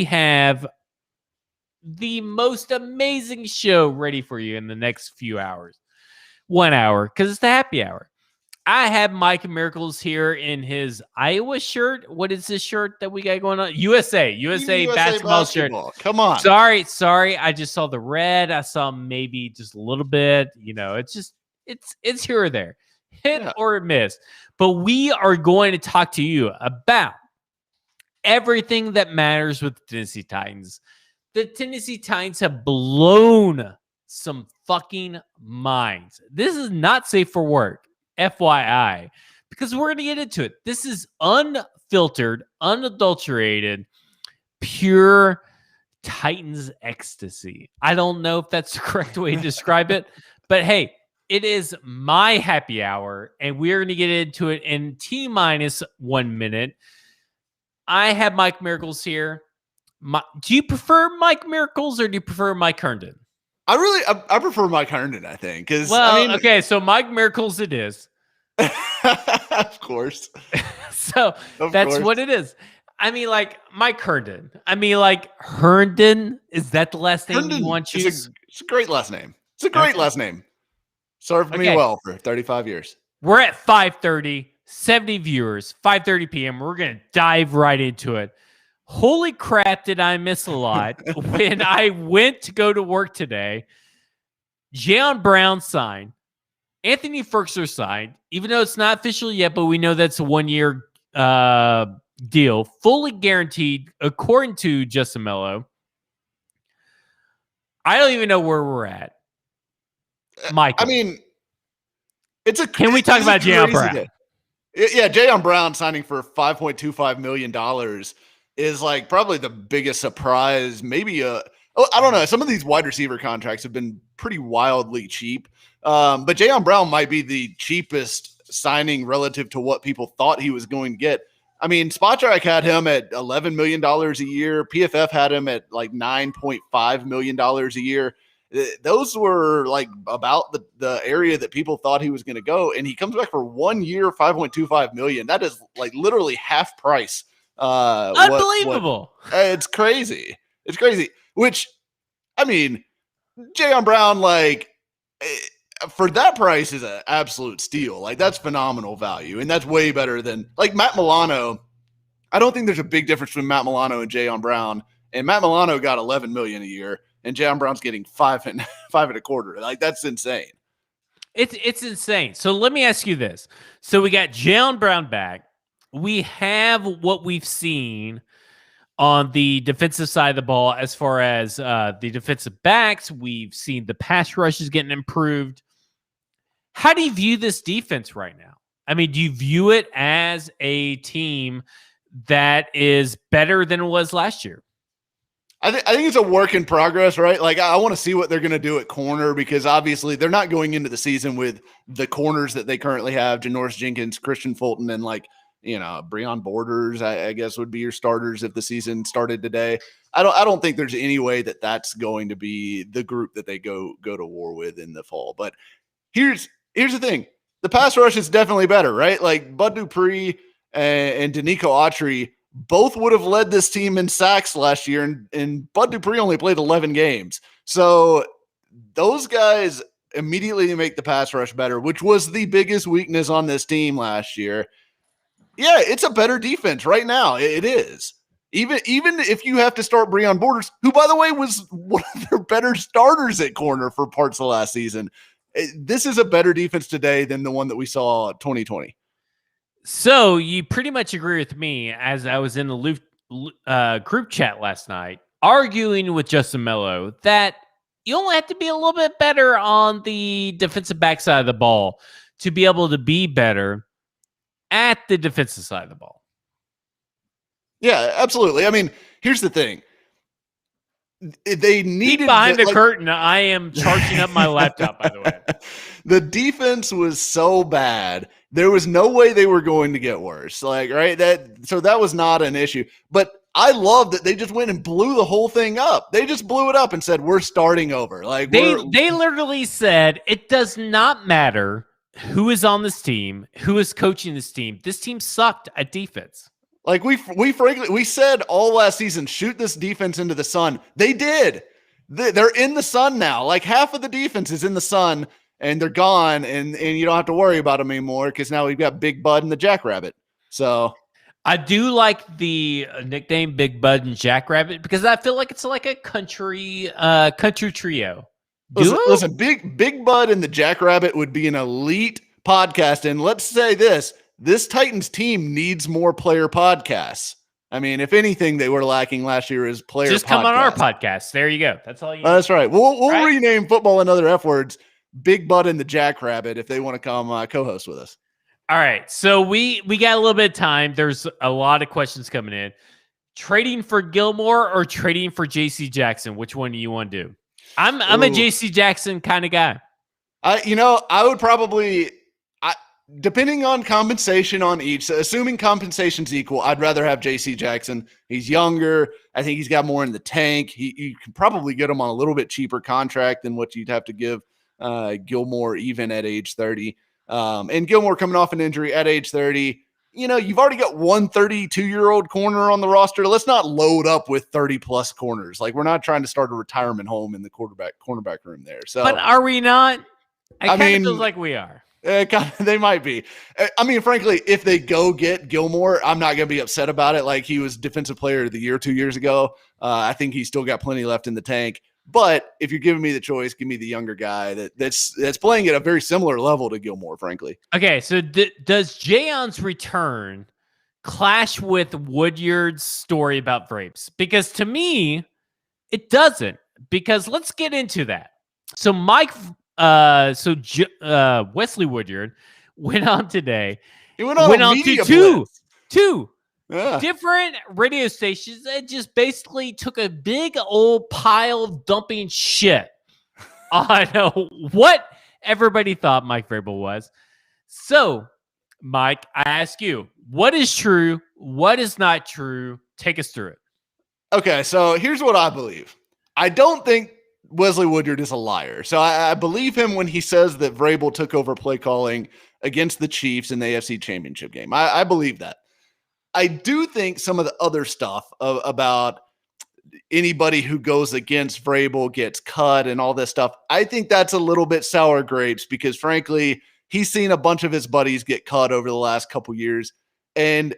have the most amazing show ready for you in the next few hours. 1 hour, because it's the happy hour. I have Mike Miracles here in his Iowa shirt. What is this shirt that we got going on? USA basketball shirt. Come on. Sorry. I just saw the red. I saw maybe just a little bit. It's here or there. Hit or miss. But we are going to talk to you about everything that matters with the Tennessee Titans. The Tennessee Titans have blown some fucking minds. This is not safe for work, FYI, because we're going to get into it. This is unfiltered, unadulterated, pure Titans ecstasy. I don't know if that's the correct way to describe it, but hey, it is my happy hour, and we're going to get into it in T-minus 1 minute. I have Mike Miracles here. Do you prefer Mike Miracles or do you prefer Mike Herndon? I prefer Mike Herndon, I think. Okay, so Mike Miracles it is. Of course. So that's what it is. I mean, like Mike Herndon. I mean, like Herndon. Is that the last name you want to choose? It's a great last name. It's a great last name. Served me well for 35 years. We're at 5:30, 70 viewers, 5:30 p.m. We're going to dive right into it. Holy crap, did I miss a lot when I went to go to work today. Jayon Brown signed. Anthony Ferguson signed, even though it's not official yet, but we know that's a 1-year deal, fully guaranteed, according to Justin Mello. I don't even know where we're at. Michael. I mean, can we talk about Jayon Brown? Day. Yeah, Jayon Brown signing for $5.25 million is like probably the biggest surprise. Maybe I don't know. Some of these wide receiver contracts have been pretty wildly cheap. But Jayon Brown might be the cheapest signing relative to what people thought he was going to get. I mean, Spotrac had him at $11 million a year. PFF had him at like $9.5 million a year. Those were like about the area that people thought he was going to go. And he comes back for 1 year, $5.25 million. That is like literally half price. Unbelievable. It's crazy. It's crazy. Which, I mean, Jayon Brown, like, for that price is an absolute steal. Like, that's phenomenal value. And that's way better than, like, Matt Milano. I don't think there's a big difference between Matt Milano and Jayon Brown. And Matt Milano got $11 million a year, and Jayon Brown's getting $5.25. Like, that's insane. It's insane. So let me ask you this. So we got Jayon Brown back. We have what we've seen on the defensive side of the ball as far as the defensive backs. We've seen the pass rushes getting improved. How do you view this defense right now? I mean, do you view it as a team that is better than it was last year? I think it's a work in progress, right? Like, I want to see what they're going to do at corner, because obviously they're not going into the season with the corners that they currently have, Janoris Jenkins, Christian Fulton, and like, Breon Borders, I guess, would be your starters if the season started today. I don't think there's any way that that's going to be the group that they go to war with in the fall. But here's the thing. The pass rush is definitely better, right? Like, Bud Dupree and Danico Autry both would have led this team in sacks last year, and Bud Dupree only played 11 games. So those guys immediately make the pass rush better, which was the biggest weakness on this team last year. Yeah, it's a better defense right now. It is. Even if you have to start Breon Borders, who, by the way, was one of their better starters at corner for parts of the last season. This is a better defense today than the one that we saw 2020. So you pretty much agree with me, as I was in the group chat last night, arguing with Justin Mello that you only have to be a little bit better on the defensive backside of the ball to be able to be better at the defensive side of the ball. Yeah, absolutely. I mean, here's the thing. They needed behind the curtain. I am charging up my laptop, by the way. The defense was so bad. There was no way they were going to get worse. Like, right? So that was not an issue. But I love that they just went and blew the whole thing up. They just blew it up and said, we're starting over. Like, they literally said, it does not matter who is on this team, who is coaching this team. This team sucked at defense. Like we said all last season, shoot this defense into the sun. They did. They're in the sun now. Like half of the defense is in the sun and they're gone and you don't have to worry about them anymore because now we've got Big Bud and the Jackrabbit. So I do like the nickname Big Bud and Jackrabbit because I feel like it's like a country trio. Listen, Big Bud and the Jackrabbit would be an elite podcast. And let's say this Titans team needs more player podcasts. I mean, if anything, they were lacking last year is player. Just come on our podcast. There you go. That's all you. That's right. We'll rename football and other F words Big Bud and the Jackrabbit if they want to come co-host with us. All right. So we got a little bit of time. There's a lot of questions coming in. Trading for Gilmore or trading for J.C. Jackson? Which one do you want to do? I'm a J.C. Jackson kind of guy. I would probably. Depending on compensation on each, assuming compensation's equal, I'd rather have J.C. Jackson. He's younger. I think he's got more in the tank. You can probably get him on a little bit cheaper contract than what you'd have to give Gilmore even at age 30. And Gilmore coming off an injury at age 30, you've already got one 32-year-old corner on the roster. Let's not load up with 30-plus corners. Like, we're not trying to start a retirement home in the cornerback room there. So, but are we not? I mean, feels like we are. They might be. I mean, frankly, if they go get Gilmore, I'm not going to be upset about it. Like, he was Defensive Player of the Year 2 years ago. I think he's still got plenty left in the tank. But if you're giving me the choice, give me the younger guy that's playing at a very similar level to Gilmore, frankly. Okay, so does Jayon's return clash with Woodyard's story about Vrabes? Because to me, it doesn't. Because let's get into that. So Wesley Woodyard went on today. He went on to two different radio stations and just basically took a big old pile of dumping shit on what everybody thought Mike Vrabel was. So, Mike, I ask you, what is true? What is not true? Take us through it. Okay, so here's what I believe. I don't think Wesley Woodyard is a liar. So I believe him when he says that Vrabel took over play calling against the Chiefs in the AFC Championship game. I believe that. I do think some of the other stuff about anybody who goes against Vrabel gets cut and all this stuff, I think that's a little bit sour grapes because, frankly, he's seen a bunch of his buddies get cut over the last couple years. And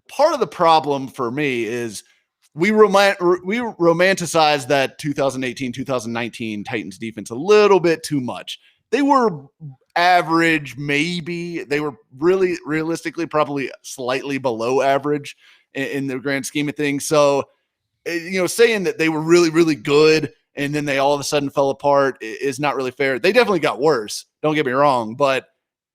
part of the problem for me is we romanticize that 2018-2019 Titans defense a little bit too much. They were average, maybe. They were really, realistically, probably slightly below average in the grand scheme of things. So, saying that they were really, really good and then they all of a sudden fell apart is not really fair. They definitely got worse. Don't get me wrong, but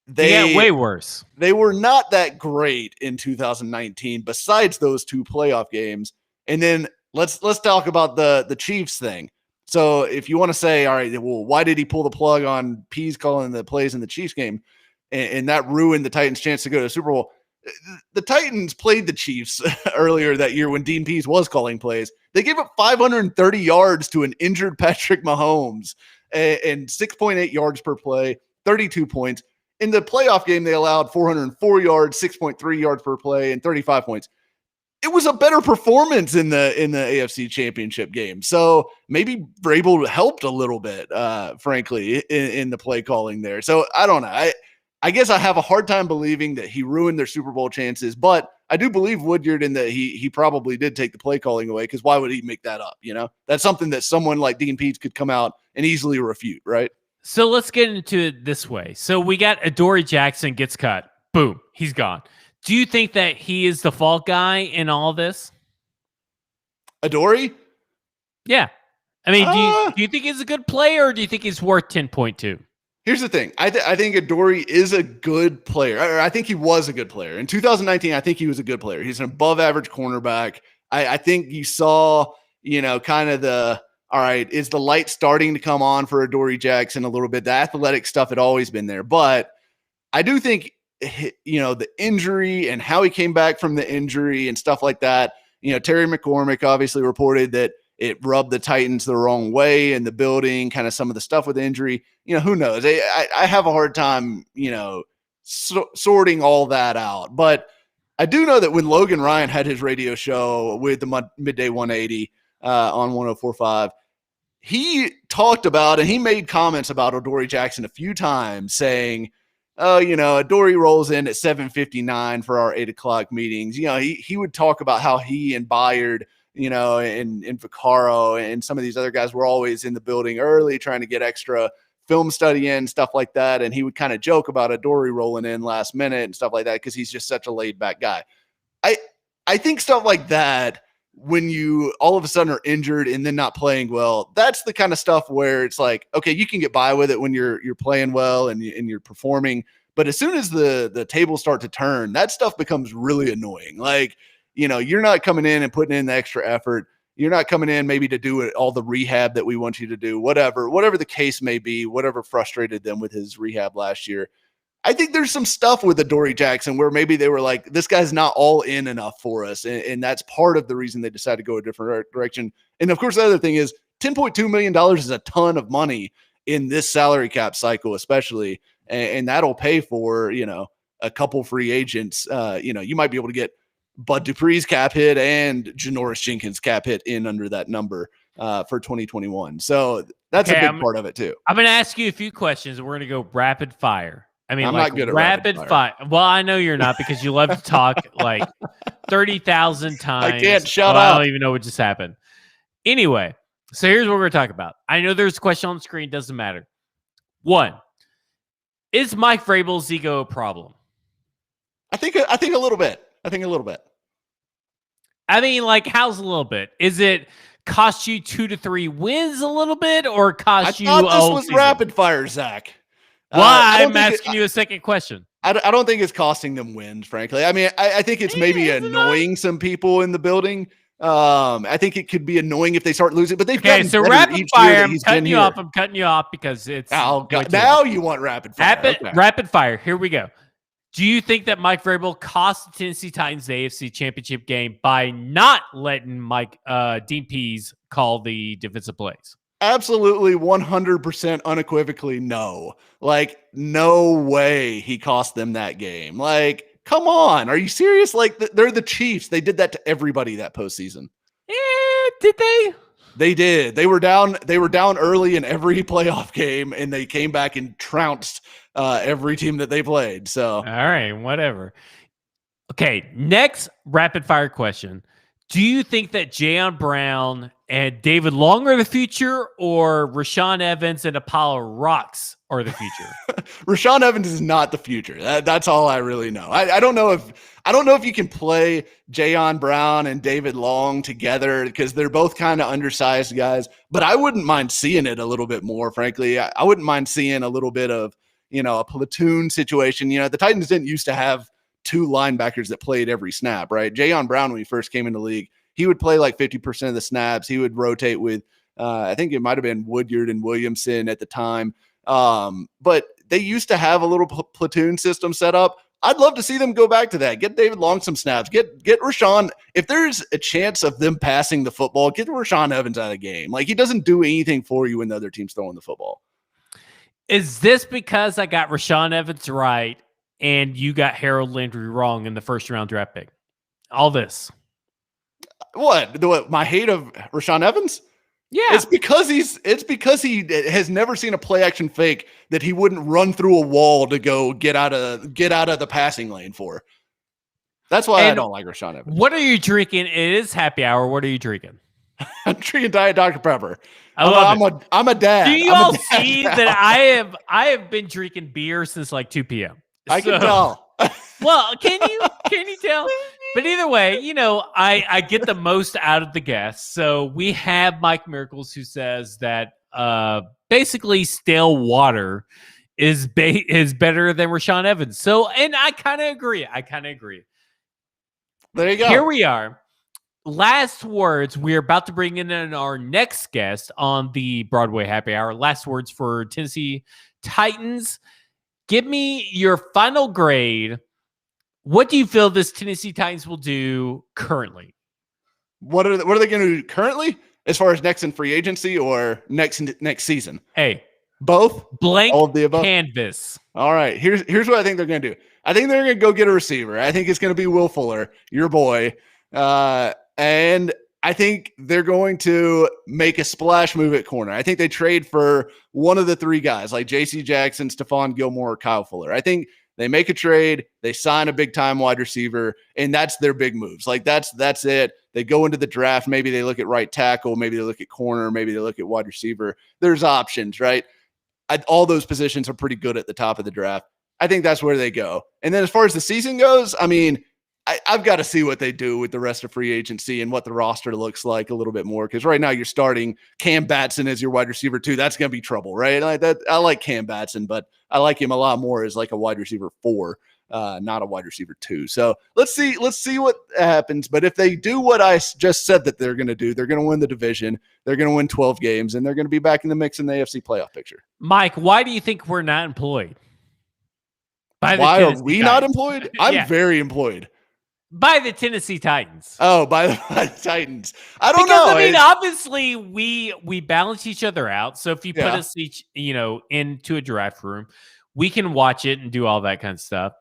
they got way worse. They were not that great in 2019 besides those two playoff games. And then let's talk about the Chiefs thing. So if you want to say, all right, well, why did he pull the plug on Pease calling the plays in the Chiefs game? And that ruined the Titans' chance to go to the Super Bowl. The Titans played the Chiefs earlier that year when Dean Pease was calling plays. They gave up 530 yards to an injured Patrick Mahomes and 6.8 yards per play, 32 points. In the playoff game, they allowed 404 yards, 6.3 yards per play, and 35 points. It was a better performance in the AFC Championship game. So maybe Vrabel helped a little bit, frankly, in the play calling there. So I don't know. I guess I have a hard time believing that he ruined their Super Bowl chances, but I do believe Woodyard in that he probably did take the play calling away because why would he make that up? That's something that someone like Dean Pease could come out and easily refute, right? So let's get into it this way. So we got Adoree Jackson gets cut. Boom, he's gone. Do you think that he is the fault guy in all this? Adoree? Yeah. I mean, do you think he's a good player or do you think he's worth 10.2? Here's the thing. I think Adoree is a good player. I think he was a good player. In 2019, I think he was a good player. He's an above-average cornerback. I think you saw, kind of all right, is the light starting to come on for Adoree Jackson a little bit? The athletic stuff had always been there. But I do think, the injury and how he came back from the injury and stuff like that. Terry McCormick obviously reported that it rubbed the Titans the wrong way in the building, kind of some of the stuff with the injury. Who knows? I have a hard time, sorting all that out. But I do know that when Logan Ryan had his radio show with the Midday 180 on 104.5, he talked about and he made comments about Adoree Jackson a few times saying, oh, Adoree rolls in at 7:59 for our 8 o'clock meetings. He would talk about how he and Bayard, and Vaccaro and some of these other guys were always in the building early trying to get extra film study in, stuff like that. And he would kind of joke about Adoree rolling in last minute and stuff like that because he's just such a laid back guy. I think stuff like that, when you all of a sudden are injured and then not playing well, that's the kind of stuff where it's like, okay, you can get by with it when you're playing well and you're performing. But as soon as the tables start to turn, that stuff becomes really annoying. Like, you're not coming in and putting in the extra effort. You're not coming in maybe to do all the rehab that we want you to do, whatever the case may be, whatever frustrated them with his rehab last year. I think there's some stuff with Adoree Jackson where maybe they were like, this guy's not all in enough for us. And that's part of the reason they decided to go a different direction. And of course, the other thing is $10.2 million is a ton of money in this salary cap cycle, especially. And that'll pay for, a couple free agents. You might be able to get Bud Dupree's cap hit and Janoris Jenkins cap hit in under that number for 2021. So that's a big part of it too. I'm going to ask you a few questions and we're going to go rapid fire. I mean, I'm like not good at rapid fire. Well, I know you're not because you love to talk like 30,000 times. I can't shut up. I don't even know what just happened. Anyway, so here's what we're going to talk about. I know there's a question on the screen. Doesn't matter. 1, is Mike Vrabel's ego a problem? I think a little bit. I mean, like, how's a little bit? Is it cost you 2 to 3 wins a little bit or cost you a whole this was season? rapid fire, Zach. Why? I'm asking you a second question. I don't think it's costing them wins, frankly. I mean, I think it's maybe annoying some people in the building. I think it could be annoying if they start losing, but they've gotten so better rapid each fire. year I'm cutting you off. I'm cutting you off because it's now you want rapid fire. Rapid fire. Here we go. Do you think that Mike Vrabel cost the Tennessee Titans the AFC Championship game by not letting Dean Pease call the defensive plays? Absolutely, 100% unequivocally no. Like, no way he cost them that game. Like, come on. Are you serious? Like, they're the Chiefs. They did that to everybody that postseason. Did they? They did. They were down early in every playoff game, and they came back and trounced every team that they played. So, all right, whatever. Okay, next rapid fire question. Do you think that Jayon Brown and David Long are the future, or Rashaan Evans and Apollo Rocks are the future? Rashaan Evans is not the future. That's all I really know. I don't know if you can play Jayon Brown and David Long together because they're both kind of undersized guys. But I wouldn't mind seeing it a little bit more. Frankly, I wouldn't mind seeing a little bit of a platoon situation. The Titans didn't used to have 2 linebackers that played every snap, right? Jayon Brown, when he first came into the league, he would play like 50% of the snaps. He would rotate with, I think it might have been Woodyard and Williamson at the time. But they used to have a little platoon system set up. I'd love to see them go back to that. Get David Long some snaps. Get Rashaan. If there's a chance of them passing the football, get Rashaan Evans out of the game. Like, he doesn't do anything for you when the other team's throwing the football. Is this because I got Rashaan Evans right and you got Harold Landry wrong in the first round draft pick? All this. What? My hate of Rashaan Evans? Yeah. It's because he has never seen a play action fake that he wouldn't run through a wall to go get out of the passing lane for. That's why I don't like Rashaan Evans. What are you drinking? It is happy hour. What are you drinking? I'm drinking Diet Dr. Pepper. I'm a dad. Do you all see that I have been drinking beer since like 2 p.m. I can tell. Well, can you tell? But either way, I get the most out of the guests. So we have Mike Miracles who says that basically stale water is better than Rashaan Evans. So, and I kind of agree. There you go. Here we are. Last words. We're about to bring in our next guest on the Broadway Happy Hour. Last words for Tennessee Titans. Give me your final grade. What do you feel this Tennessee Titans will do currently? What are they going to do currently, as far as next in free agency or next season? Hey, both, blank all of the above. canvas. All right, here's what I think they're going to do. I think they're going to go get a receiver. I think it's going to be Will Fuller, your boy. And I think they're going to make a splash move at corner. I think they trade for one of the three guys, like J.C. Jackson, Stephon Gilmore, or Kyle Fuller. I think they make a trade, they sign a big-time wide receiver, and that's their big moves. Like, that's it. They go into the draft. Maybe they look at right tackle. Maybe they look at corner. Maybe they look at wide receiver. There's options, right? All those positions are pretty good at the top of the draft. I think that's where they go. And then as far as the season goes, I mean, I've got to see what they do with the rest of free agency and what the roster looks like a little bit more. Because right now you're starting Cam Batson as your wide receiver too. That's going to be trouble, right? Like that. I like Cam Batson, but I like him a lot more as like a wide receiver 4, not a wide receiver 2. So let's see what happens. But if they do what I just said that they're going to do, they're going to win the division. They're going to win 12 games, and they're going to be back in the mix in the AFC playoff picture. Mike, why do you think we're not employed? Why are we not employed? I'm very employed. By the Tennessee Titans. Oh, by the Titans. I don't know. I mean, obviously, we balance each other out. So if you put us each, into a draft room, we can watch it and do all that kind of stuff.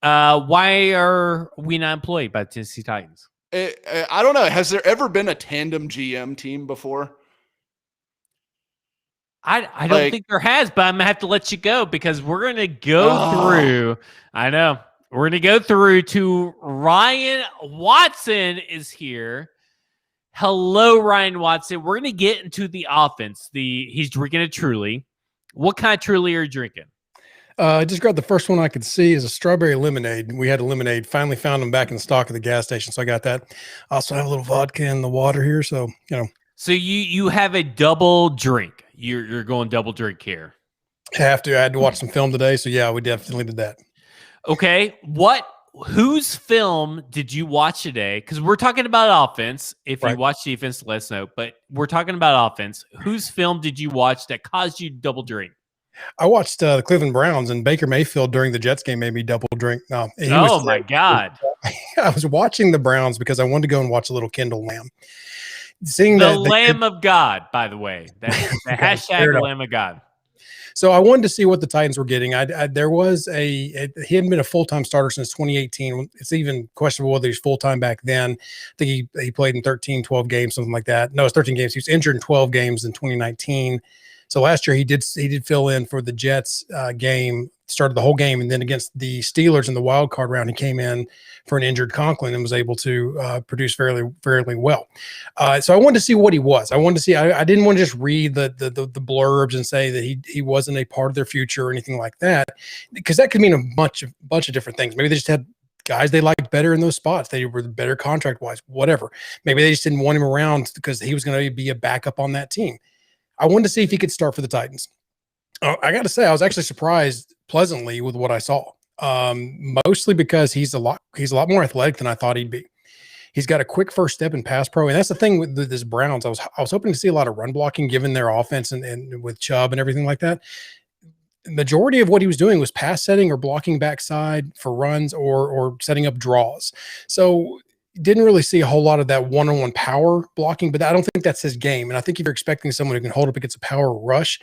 Why are we not employed by the Tennessee Titans? I don't know. Has there ever been a tandem GM team before? I don't think there has, but I'm going to have to let you go because we're going to go through. I know. We're going to go through to Ryan Watson is here. Hello, Ryan Watson. We're going to get into the offense. He's drinking a Truly. What kind of Truly are you drinking? I just grabbed the first one I could see is a strawberry lemonade. We had a lemonade. Finally found them back in stock at the gas station, so I got that. I also have a little vodka in the water here, so So you have a double drink. You're going double drink here. I had to watch some film today, so yeah, we definitely did that. Okay, whose film did you watch today? Because we're talking about offense. If you watch defense, let us know. But we're talking about offense. Whose film did you watch that caused you to double drink? I watched the Cleveland Browns, and Baker Mayfield during the Jets game made me double drink. No, my God. I was watching the Browns because I wanted to go and watch a little Kendall Lamb. Seeing the Lamb of God, by the way. That's the hashtag Lamb of God. So I wanted to see what the Titans were getting. There was he hadn't been a full-time starter since 2018. It's even questionable whether he's full-time back then. I think he played in 13, 12 games, something like that. No, it's 13 games. He was injured in 12 games in 2019. So last year he did fill in for the Jets game, started the whole game, and then against the Steelers in the wild card round, he came in for an injured Conklin and was able to produce fairly well. So I wanted to see what he was. I wanted to see. I didn't want to just read the blurbs and say that he wasn't a part of their future or anything like that, because that could mean a bunch of different things. Maybe they just had guys they liked better in those spots. They were better contract wise, whatever. Maybe they just didn't want him around because he was going to be a backup on that team. I wanted to see if he could start for the Titans. I got to say, I was actually surprised pleasantly with what I saw. Mostly because he's a lot more athletic than I thought he'd be. He's got a quick first step in pass pro, and that's the thing with this Browns. I was hoping to see a lot of run blocking given their offense and with Chubb and everything like that. Majority of what he was doing was pass setting or blocking backside for runs or setting up draws. So didn't really see a whole lot of that one-on-one power blocking, but I don't think that's his game. And I think if you're expecting someone who can hold up against a power rush,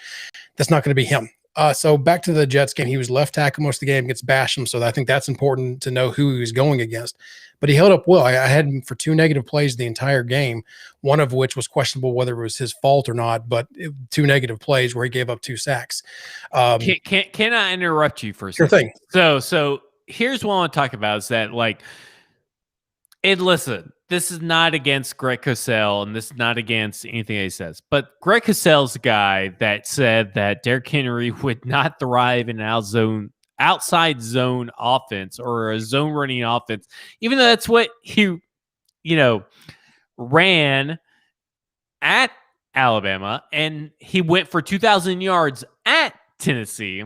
that's not going to be him. So back to the Jets game, he was left tackle most of the game, gets Basham. So I think that's important to know who he was going against. But he held up well. I had him for 2 negative plays the entire game, one of which was questionable whether it was his fault or not, but 2 negative plays where he gave up 2 sacks. Can I interrupt you for a second? Sure thing. So here's what I want to talk about is that, like, and listen, this is not against Greg Cosell, and this is not against anything he says. But Greg Cosell's the guy that said that Derrick Henry would not thrive in an outside zone offense or a zone running offense, even though that's what he, ran at Alabama, and he went for 2,000 yards at Tennessee.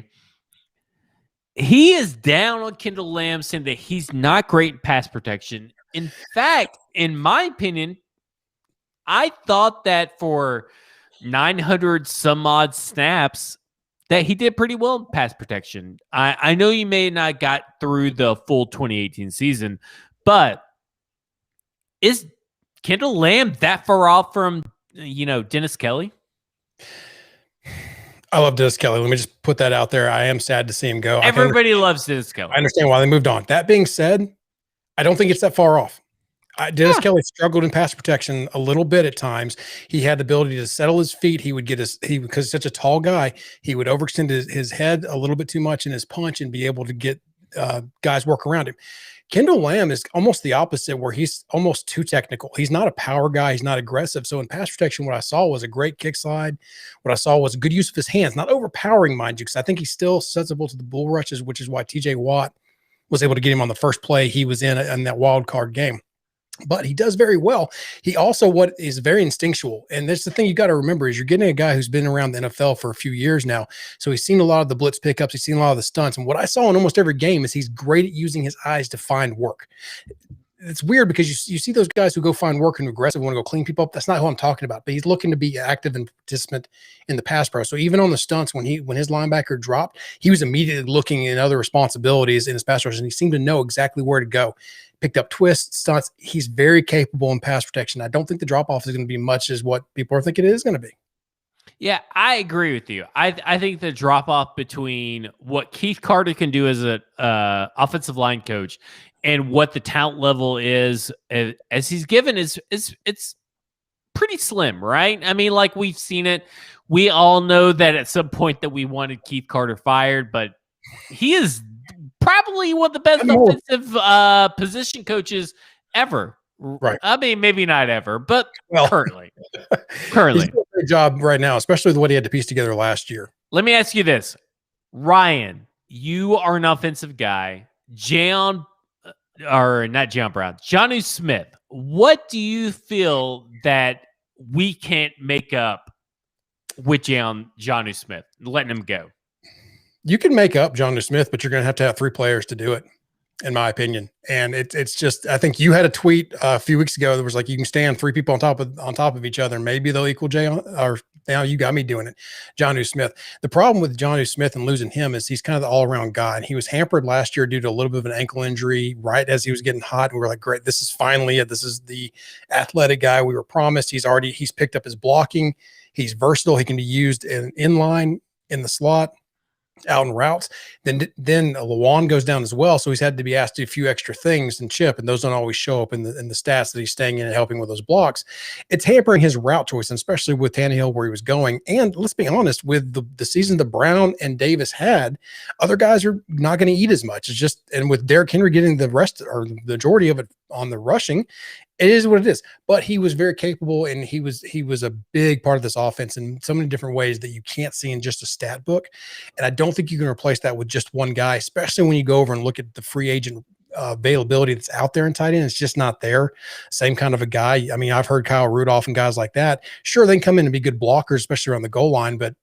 He is down on Kendall Lamb, saying that he's not great in pass protection. In fact, in my opinion, I thought that for 900 some odd snaps that he did pretty well in pass protection. I know you may not got through the full 2018 season, but is Kendall Lamb that far off from, Dennis Kelly? I love Dennis Kelly. Let me just put that out there. I am sad to see him go. Everybody loves Dennis Kelly. I understand why they moved on. That being said, I don't think it's that far off. Dennis Kelly struggled in pass protection a little bit at times. He had the ability to settle his feet. He would get because he's such a tall guy, he would overextend his head a little bit too much in his punch and be able to get guys work around him. Kendall Lamb is almost the opposite, where he's almost too technical. He's not a power guy. He's not aggressive. So in pass protection, what I saw was a great kick slide. What I saw was a good use of his hands, not overpowering, mind you, because I think he's still susceptible to the bull rushes, which is why TJ Watt was able to get him on the first play he was in that wild card game. But he does very well. He also what is very instinctual. And that's the thing you got to remember is you're getting a guy who's been around the NFL for a few years now. So he's seen a lot of the blitz pickups. He's seen a lot of the stunts. And what I saw in almost every game is he's great at using his eyes to find work. It's weird because you see those guys who go find work and aggressive, want to go clean people up. That's not who I'm talking about, but he's looking to be active and participant in the pass pro. So even on the stunts, when his linebacker dropped, he was immediately looking in other responsibilities in his pass rush, and he seemed to know exactly where to go. Picked up twists, stunts. He's very capable in pass protection. I don't think the drop off is going to be much as what people are thinking it is going to be. Yeah, I agree with you. I think the drop off between what Keith Carter can do as a offensive line coach and what the talent level is as he's given is it's pretty slim, right? I mean, like we've seen it. We all know that at some point that we wanted Keith Carter fired, but he is probably one of the best offensive position coaches ever. Right. I mean, maybe not ever, but currently. He's doing a great job right now, especially with what he had to piece together last year. Let me ask you this. Ryan, you are an offensive guy. Jonnu Smith. What do you feel that we can't make up with Jonnu Smith, letting him go? You can make up Jonnu Smith, but you're going to have 3 players to do it, in my opinion. And it's just, I think you had a tweet a few weeks ago that was like, you can stand 3 people on top of each other. Maybe they'll equal or now you got me doing it. Jonnu Smith. The problem with Jonnu Smith and losing him is he's kind of the all around guy. And he was hampered last year due to a little bit of an ankle injury right as he was getting hot. And we were like, great, this is finally it. This is the athletic guy we were promised. He's picked up his blocking. He's versatile. He can be used in inline, in the slot, out in routes. Then Lawan goes down as well, so he's had to be asked to do a few extra things and chip, and those don't always show up in the stats that he's staying in and helping with those blocks. It's hampering his route choice, and especially with Tannehill where he was going. And let's be honest, with the season that Brown and Davis had, other guys are not going to eat as much. It's just, and with Derrick Henry getting the rest or the majority of it on the rushing, it is what it is. But he was very capable, and he was a big part of this offense in so many different ways that you can't see in just a stat book. And I don't think you can replace that with just one guy, especially when you go over and look at the free agent availability that's out there in tight end. It's just not there. Same kind of a guy. I mean, I've heard Kyle Rudolph and guys like that. Sure, they can come in and be good blockers, especially around the goal line, but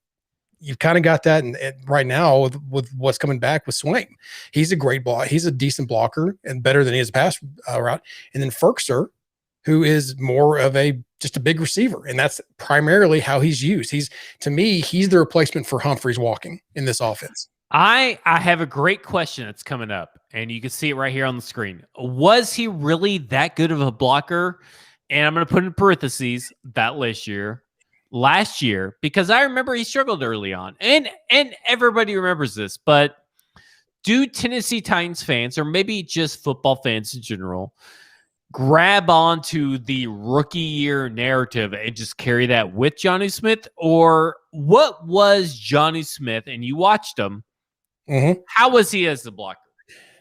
you've kind of got that right now with what's coming back with Slape. He's a great block. He's a decent blocker and better than he is a pass route. And then Ferkser, who is more of just a big receiver. And that's primarily how he's used. To me, he's the replacement for Humphreys walking in this offense. I have a great question that's coming up, and you can see it right here on the screen. Was he really that good of a blocker? And I'm going to put in parentheses that last year, because I remember he struggled early on, and everybody remembers this, but do Tennessee Titans fans, or maybe just football fans in general, grab onto the rookie year narrative and just carry that with Jonnu Smith? Or what was Jonnu Smith, and you watched him, how was he as the blocker?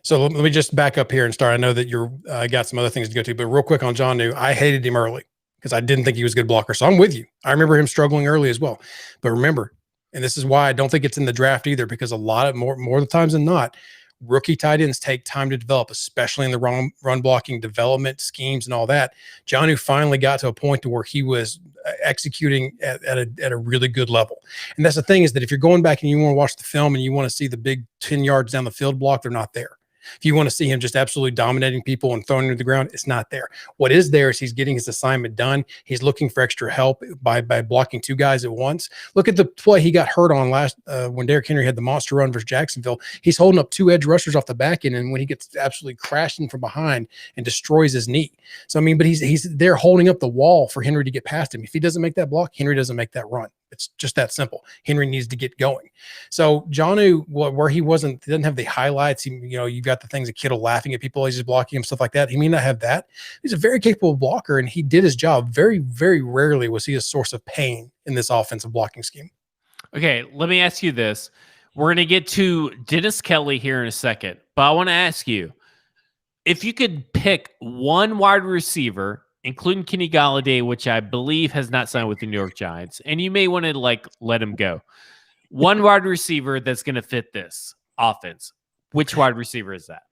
So let me just back up here and start. I know that you're got some other things to go to, but real quick on Jonnu, I hated him early because I didn't think he was a good blocker. So I'm with you. I remember him struggling early as well. But remember, and this is why I don't think it's in the draft either, because more of the times than not, rookie tight ends take time to develop, especially in the run blocking development schemes and all that. Jonnu finally got to a point to where he was executing at a really good level. And that's the thing, is that if you're going back and you want to watch the film and you want to see the big 10 yards down the field block, they're not there. If you want to see him just absolutely dominating people and throwing to the ground, it's not there. What is there is he's getting his assignment done. He's looking for extra help by blocking 2 guys at once. Look at the play he got hurt on last when Derrick Henry had the monster run versus Jacksonville. He's holding up 2 edge rushers off the back end, and when he gets absolutely crashing from behind and destroys his knee. So, I mean, but he's there holding up the wall for Henry to get past him. If he doesn't make that block, Henry doesn't make that run. It's just that simple. Henry needs to get going. So Jonnu, where he didn't have the highlights, you got the things that Kittle laughing at people, he's just blocking him, stuff like that. He may not have that. He's a very capable blocker, and he did his job. Very, very rarely was he a source of pain in this offensive blocking scheme. Okay, let me ask you this. We're going to get to Dennis Kelly here in a second, but I want to ask you, if you could pick one wide receiver, including Kenny Golladay, which I believe has not signed with the New York Giants, and you may want to let him go. One wide receiver that's going to fit this offense. Which wide receiver is that?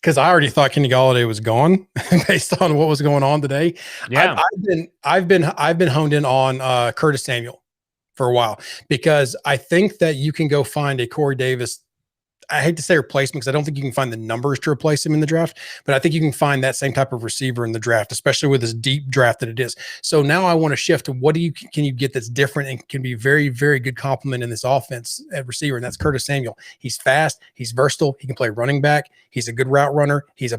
Because I already thought Kenny Golladay was gone based on what was going on today. Yeah, I've been honed in on Curtis Samuel for a while, because I think that you can go find a Corey Davis. I hate to say replacement, because I don't think you can find the numbers to replace him in the draft, but I think you can find that same type of receiver in the draft, especially with this deep draft that it is. So now I want to shift to can you get that's different and can be very, very good complement in this offense at receiver, and that's Curtis Samuel. He's fast, he's versatile, he can play running back, he's a good route runner, he's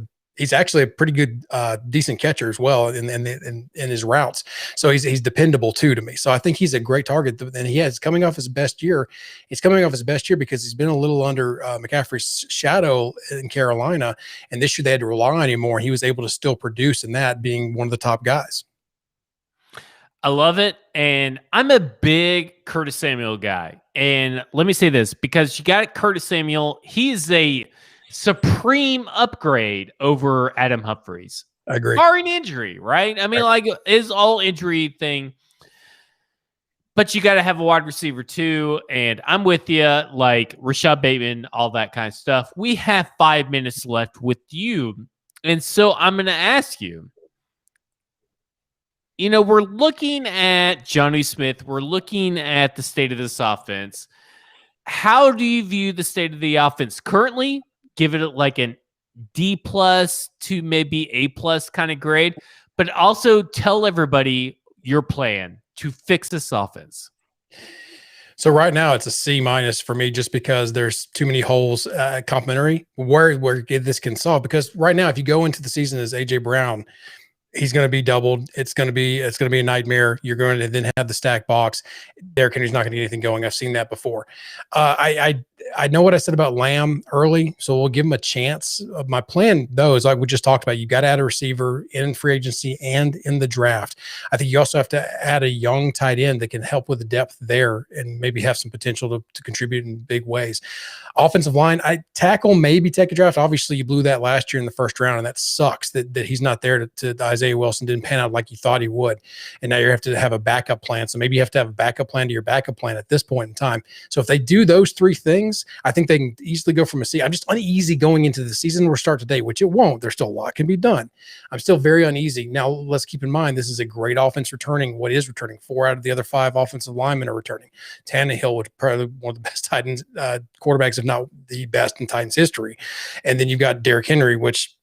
actually a pretty good, decent catcher as well in his routes. So he's dependable too to me. So I think he's a great target. And he's coming off his best year. He's coming off his best year because he's been a little under McCaffrey's shadow in Carolina. And this year they had to rely on him more. He was able to still produce in that, being one of the top guys. I love it. And I'm a big Curtis Samuel guy. And let me say this, because you got Curtis Samuel. He is a supreme upgrade over Adam Humphries. I agree. Barring injury, right? I mean, is all injury thing. But you got to have a wide receiver too. And I'm with you, like Rashad Bateman, all that kind of stuff. We have 5 minutes left with you. And so I'm going to ask you, we're looking at Jonnu Smith. We're looking at the state of this offense. How do you view the state of the offense currently? Give it like an D+ to maybe A+ kind of grade, but also tell everybody your plan to fix this offense. So right now it's a C- for me, just because there's too many holes complementary where this can solve. Because right now, if you go into the season as AJ Brown, he's going to be doubled. It's going to be a nightmare. You're going to then have the stack box. Derrick Henry's not going to get anything going. I've seen that before. I know what I said about Lamb early, so we'll give him a chance. My plan, though, is like we just talked about. You got to add a receiver in free agency and in the draft. I think you also have to add a young tight end that can help with the depth there and maybe have some potential to contribute in big ways. Offensive line, tackle, maybe take a draft. Obviously, you blew that last year in the first round, and that sucks that he's not there to Isaiah Wilson didn't pan out like you thought he would. And now you have to have a backup plan. So maybe you have to have a backup plan to your backup plan at this point in time. So if they do those 3 things, I think they can easily go from a C. I'm just uneasy going into the season or start today, which it won't. There's still a lot can be done. I'm still very uneasy. Now, let's keep in mind, this is a great offense returning. What is returning? 4 out of the other 5 offensive linemen are returning. Tannehill, which is probably one of the best Titans quarterbacks, if not the best in Titans history. And then you've got Derrick Henry, which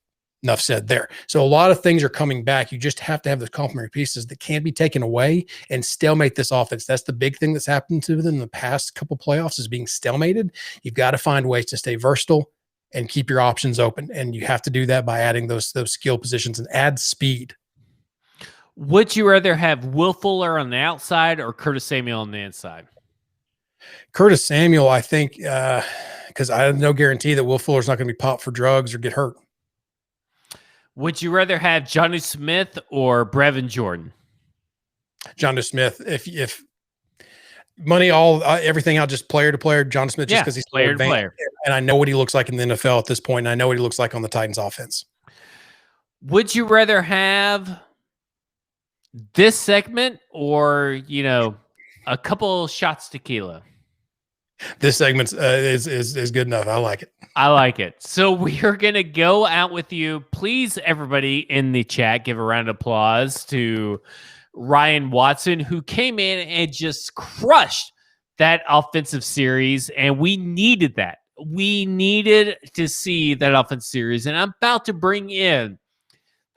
enough said there. So a lot of things are coming back. You just have to have the complementary pieces that can't be taken away and stalemate this offense. That's the big thing that's happened to them in the past couple playoffs, is being stalemated. You've got to find ways to stay versatile and keep your options open. And you have to do that by adding those skill positions and add speed. Would you rather have Will Fuller on the outside or Curtis Samuel on the inside? Curtis Samuel, I think, because I have no guarantee that Will Fuller's not going to be popped for drugs or get hurt. Would you rather have Jonnu Smith or Brevin Jordan? Jonnu Smith. If money, everything out, just player to player. Jonnu Smith, just because he's player to player, and I know what he looks like in the NFL at this point, and I know what he looks like on the Titans offense. Would you rather have this segment or a couple shots tequila? This segment is good enough. I like it. I like it. So we are going to go out with you. Please, everybody in the chat, give a round of applause to Ryan Watson, who came in and just crushed that offensive series. And we needed that. We needed to see that offensive series. And I'm about to bring in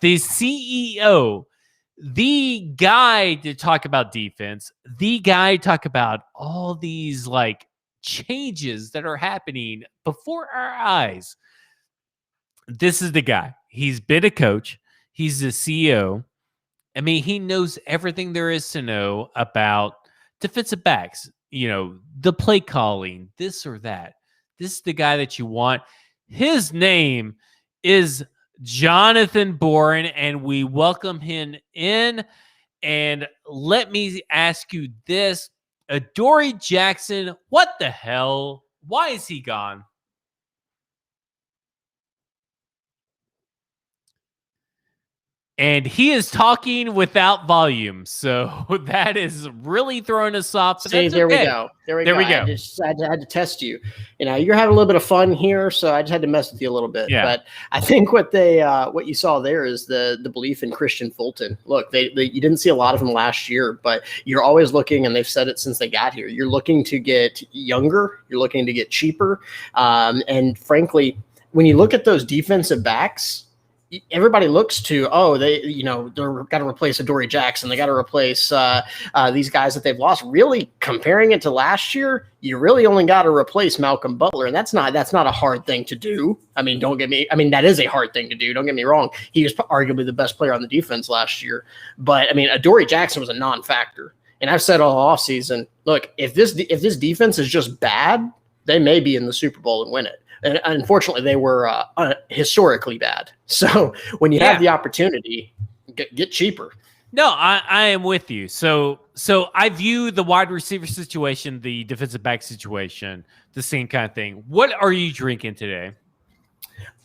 the CEO, the guy to talk about defense, the guy to talk about all these changes that are happening before our eyes. This is the guy. He's been a coach. He's the CEO. I mean, he knows everything there is to know about defensive backs, the play calling, this or that. This is the guy that you want. His name is Jonathan Boren, and we welcome him in. And let me ask you this. Adoree Jackson, what the hell? Why is he gone? And he is talking without volume, so that is really throwing us off. See, there we go. There we go. I had to test you. You're having a little bit of fun here, so I just had to mess with you a little bit. Yeah. But I think what you saw there is the belief in Christian Fulton. Look, you didn't see a lot of him last year, but you're always looking, and they've said it since they got here. You're looking to get younger. You're looking to get cheaper, and frankly, when you look at those defensive backs, everybody looks to, they're got to replace Adoree Jackson. They got to replace these guys that they've lost. Really, comparing it to last year, you really only got to replace Malcolm Butler, and that's not a hard thing to do. That is a hard thing to do. Don't get me wrong. He was arguably the best player on the defense last year, but Adoree Jackson was a non-factor. And I've said all offseason, look, if this defense is just bad, they may be in the Super Bowl and win it. And unfortunately, they were historically bad. So when you have the opportunity, get cheaper. No, I am with you. So I view the wide receiver situation, the defensive back situation, the same kind of thing. What are you drinking today?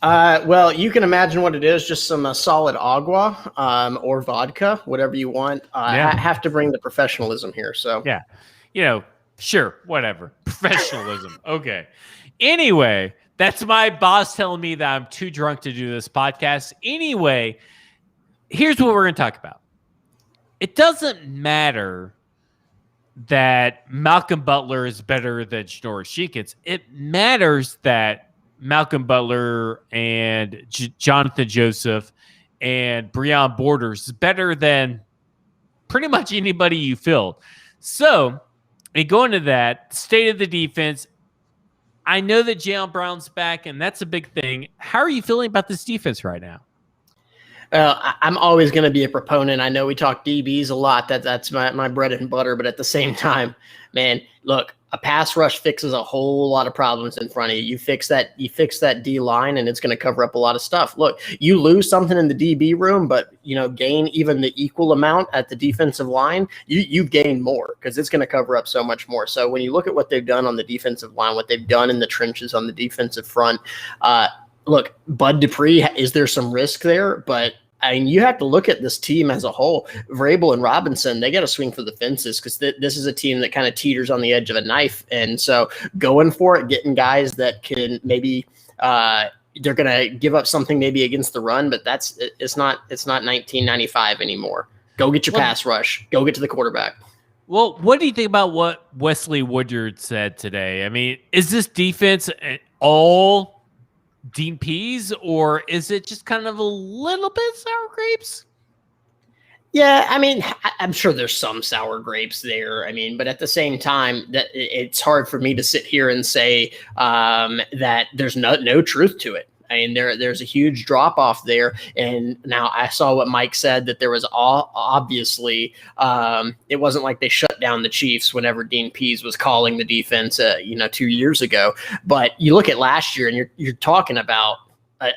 Well, you can imagine what it is, just some solid agua or vodka, whatever you want. I have to bring the professionalism here. So yeah, sure, whatever. Professionalism. Okay. Anyway, that's my boss telling me that I'm too drunk to do this podcast. Anyway, here's what we're going to talk about. It doesn't matter that Malcolm Butler is better than Janoris Jenkins. It matters that Malcolm Butler and Jonathan Joseph and Breon Borders is better than pretty much anybody you filled. So, and going to that, state of the defense, I know that Jaylen Brown's back, and that's a big thing. How are you feeling about this defense right now? I'm always going to be a proponent. I know we talk DBs a lot. That's my bread and butter. But at the same time, man, look, a pass rush fixes a whole lot of problems in front of you. You fix that D line, and it's going to cover up a lot of stuff. Look, you lose something in the DB room, but gain even the equal amount at the defensive line. You gain more because it's going to cover up so much more. So when you look at what they've done on the defensive line, what they've done in the trenches on the defensive front, look, Bud Dupree, is there some risk there? But you have to look at this team as a whole. Vrabel and Robinson, they got to swing for the fences because this is a team that kind of teeters on the edge of a knife. And so going for it, getting guys that can maybe they're going to give up something maybe against the run, but it's not 1995 anymore. Go get your pass rush. Go get to the quarterback. Well, what do you think about what Wesley Woodyard said today? I mean, is this defense all Dean Peas, or is it just kind of a little bit sour grapes? Yeah, I'm sure there's some sour grapes there. But at the same time, that it's hard for me to sit here and say that there's no truth to it. There's a huge drop off there. And now I saw what Mike said, that there was obviously it wasn't like they shut down the Chiefs whenever Dean Pease was calling the defense, 2 years ago. But you look at last year and you're talking about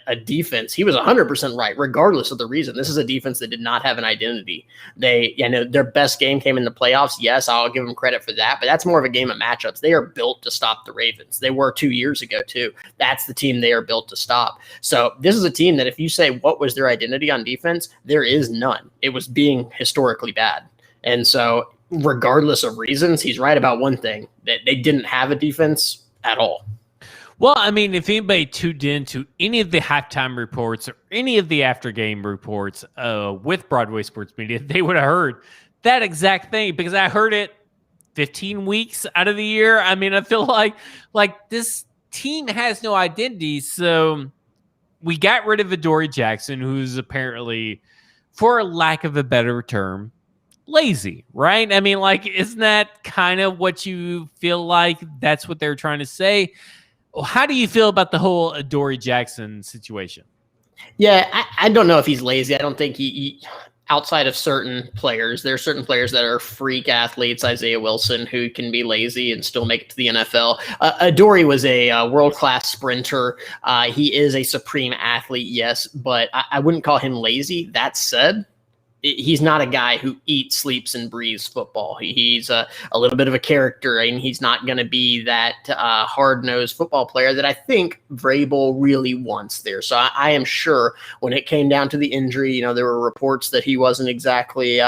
a defense. He was 100% right, regardless of the reason. This is a defense that did not have an identity. Their best game came in the playoffs. Yes, I'll give them credit for that, but that's more of a game of matchups. They are built to stop the Ravens. They were 2 years ago too. That's the team they are built to stop. So this is a team that if you say what was their identity on defense, there is none. It was being historically bad. And so regardless of reasons, he's right about one thing, that they didn't have a defense at all. Well, if anybody tuned into any of the halftime reports or any of the after game reports with Broadway Sports Media, they would have heard that exact thing, because I heard it 15 weeks out of the year. I feel like this team has no identity. So we got rid of Adoree Jackson, who's apparently, for lack of a better term, lazy, right? Isn't that kind of what you feel like that's what they're trying to say? How do you feel about the whole Adoree Jackson situation? Yeah, I don't know if he's lazy. I don't think outside of certain players, there are certain players that are freak athletes. Isaiah Wilson, who can be lazy and still make it to the NFL. Adoree was a world-class sprinter. He is a supreme athlete, yes, but I wouldn't call him lazy. That said, he's not a guy who eats, sleeps, and breathes football. He's a little bit of a character, and he's not going to be that hard-nosed football player that I think Vrabel really wants there. So I am sure when it came down to the injury, there were reports that he wasn't exactly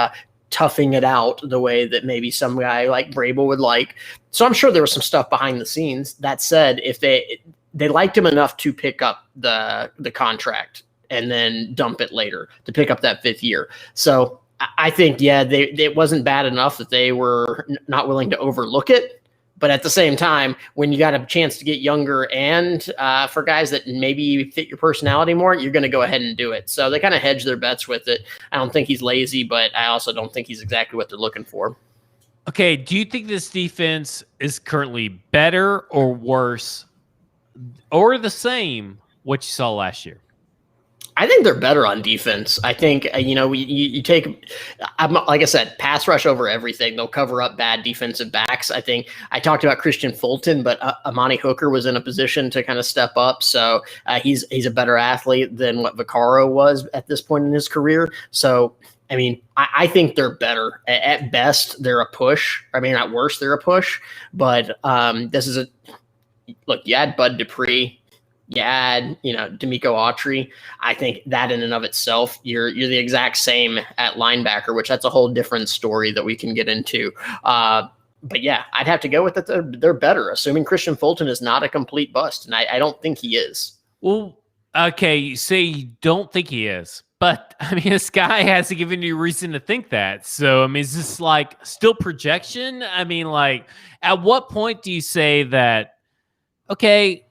toughing it out the way that maybe some guy like Vrabel would like. So I'm sure there was some stuff behind the scenes. That said, if they liked him enough to pick up the contract and then dump it later to pick up that 5th year. So I think, it wasn't bad enough that they were not willing to overlook it. But at the same time, when you got a chance to get younger and for guys that maybe fit your personality more, you're going to go ahead and do it. So they kind of hedge their bets with it. I don't think he's lazy, but I also don't think he's exactly what they're looking for. Okay, do you think this defense is currently better or worse or the same what you saw last year? I think they're better on defense. I think, you take, like I said, pass rush over everything. They'll cover up bad defensive backs. I think I talked about Christian Fulton, but Amani Hooker was in a position to kind of step up. So he's a better athlete than what Vaccaro was at this point in his career. So, I think they're better. At best, they're a push. At worst, they're a push. But this is look, you had Bud Dupree. You add, D'Amico Autry. I think that in and of itself, you're the exact same at linebacker, which that's a whole different story that we can get into. But yeah, I'd have to go with that. They're better, assuming Christian Fulton is not a complete bust, and I don't think he is. Well, okay, you say you don't think he is, but this guy hasn't given you reason to think that. So is this like still projection? At what point do you say that? Okay,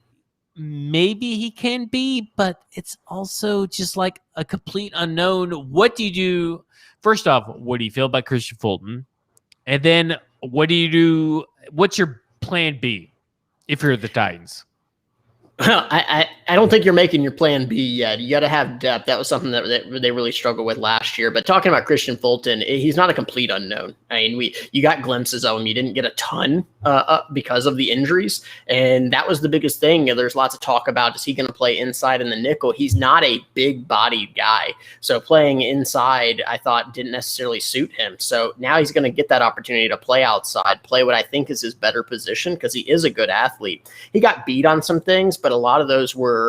maybe he can be, but it's also just like a complete unknown. What do you do? First off, what do you feel about Christian Fulton? And then what do you do? What's your plan B if you're the Titans? I don't think you're making your plan B yet. You got to have depth. That was something that they really struggled with last year. But talking about Christian Fulton, he's not a complete unknown. You got glimpses of him. You didn't get a ton because of the injuries, and that was the biggest thing. There's lots of talk about, is he going to play inside in the nickel? He's not a big-bodied guy, so playing inside, I thought, didn't necessarily suit him. So now he's going to get that opportunity to play outside, play what I think is his better position, because he is a good athlete. He got beat on some things, but a lot of those were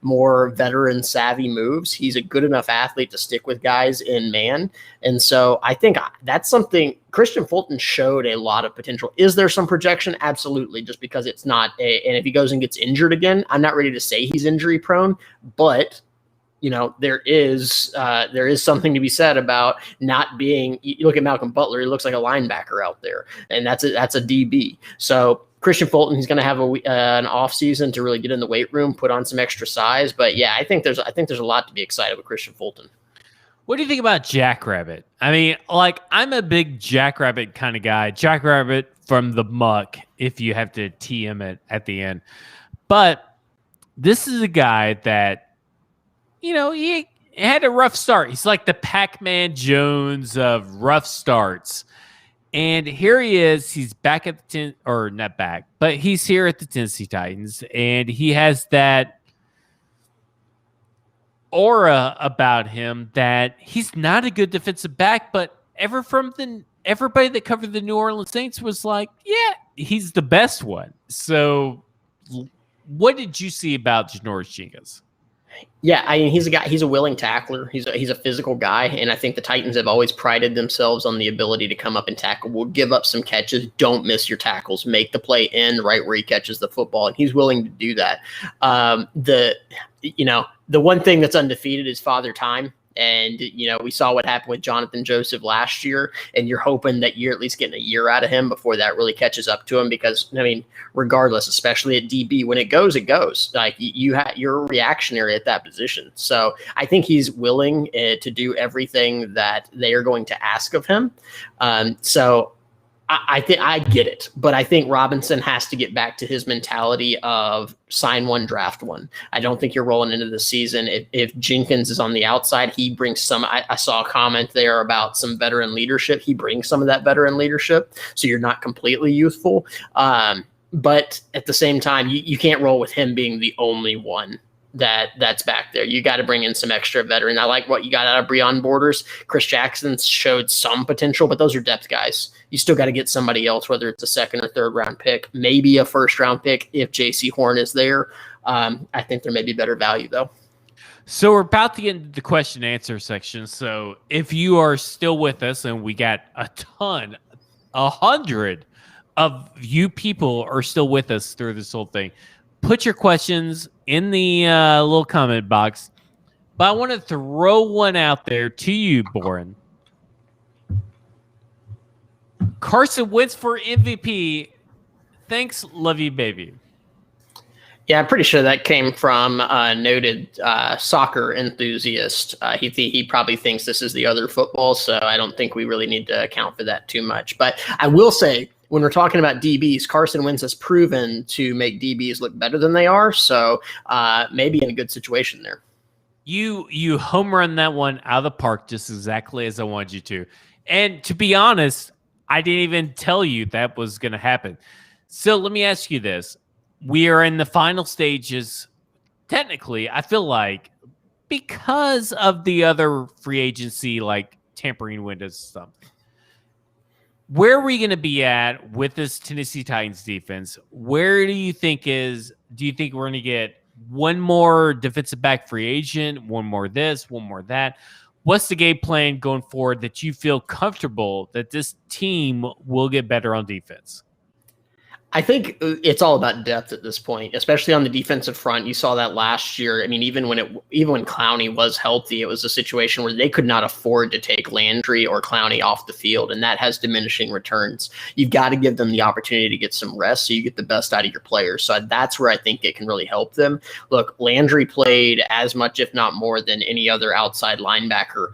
more veteran savvy moves. He's a good enough athlete to stick with guys in man. And so I think that's something Christian Fulton showed a lot of potential. Is there some projection? Absolutely. Just because it's not and if he goes and gets injured again, I'm not ready to say he's injury prone, but there is something to be said about not being, you look at Malcolm Butler, he looks like a linebacker out there, and that's a DB. So Christian Fulton, he's going to have an off season to really get in the weight room, put on some extra size. But yeah, I think there's a lot to be excited with Christian Fulton. What do you think about Jackrabbit? I'm a big Jackrabbit kind of guy. Jackrabbit from the muck, if you have to TM it at the end. But this is a guy that, he had a rough start. He's like the Pac-Man Jones of rough starts. And here he is. He's back at the not back, but he's here at the Tennessee Titans, and he has that aura about him that he's not a good defensive back. But everybody that covered the New Orleans Saints was like, yeah, he's the best one. So, what did you see about Janoris Jenkins? Yeah, he's a guy. He's a willing tackler. He's a physical guy, and I think the Titans have always prided themselves on the ability to come up and tackle. We'll give up some catches. Don't miss your tackles. Make the play end right where he catches the football, and he's willing to do that. The one thing that's undefeated is Father Time. And, we saw what happened with Jonathan Joseph last year, and you're hoping that you're at least getting a year out of him before that really catches up to him. Because, regardless, especially at DB, when it goes, it goes. Like you're reactionary at that position. So I think he's willing to do everything that they are going to ask of him. So I think I get it, but I think Robinson has to get back to his mentality of sign one, draft one. I don't think you're rolling into the season. If Jenkins is on the outside, he brings some. I saw a comment there about some veteran leadership. He brings some of that veteran leadership, so you're not completely youthful. But at the same time, you can't roll with him being the only one that's back there. You got to bring in some extra veteran. I like what you got out of Breon Borders. Chris Jackson showed some potential, but those are depth guys. You still got to get somebody else, whether it's a second or third round pick, maybe a first round pick if JC Horn is there. I think there may be better value though. So we're about to get into the question and answer section. So if you are still with us, and we got 100 of you people are still with us through this whole thing, put your questions in the little comment box. But I want to throw one out there to you, Boren. Carson Wentz for MVP. Thanks, love you, baby. Yeah, I'm pretty sure that came from a noted soccer enthusiast. He probably thinks this is the other football, so I don't think we really need to account for that too much. But I will say, when we're talking about DBs, Carson Wentz has proven to make DBs look better than they are, so maybe in a good situation there. You home run that one out of the park just exactly as I wanted you to. And to be honest, I didn't even tell you that was going to happen. So let me ask you this. We are in the final stages, technically, I feel like, because of the other free agency, like tampering windows and stuff. Where are we going to be at with this Tennessee Titans defense? Where do you think we're going to get one more defensive back free agent, one more this, one more that? What's the game plan going forward that you feel comfortable that this team will get better on defense? I think it's all about depth at this point, especially on the defensive front. You saw that last year. I mean, even when Clowney was healthy, it was a situation where they could not afford to take Landry or Clowney off the field, and that has diminishing returns. You've got to give them the opportunity to get some rest so you get the best out of your players. So that's where I think it can really help them. Look, Landry played as much, if not more, than any other outside linebacker.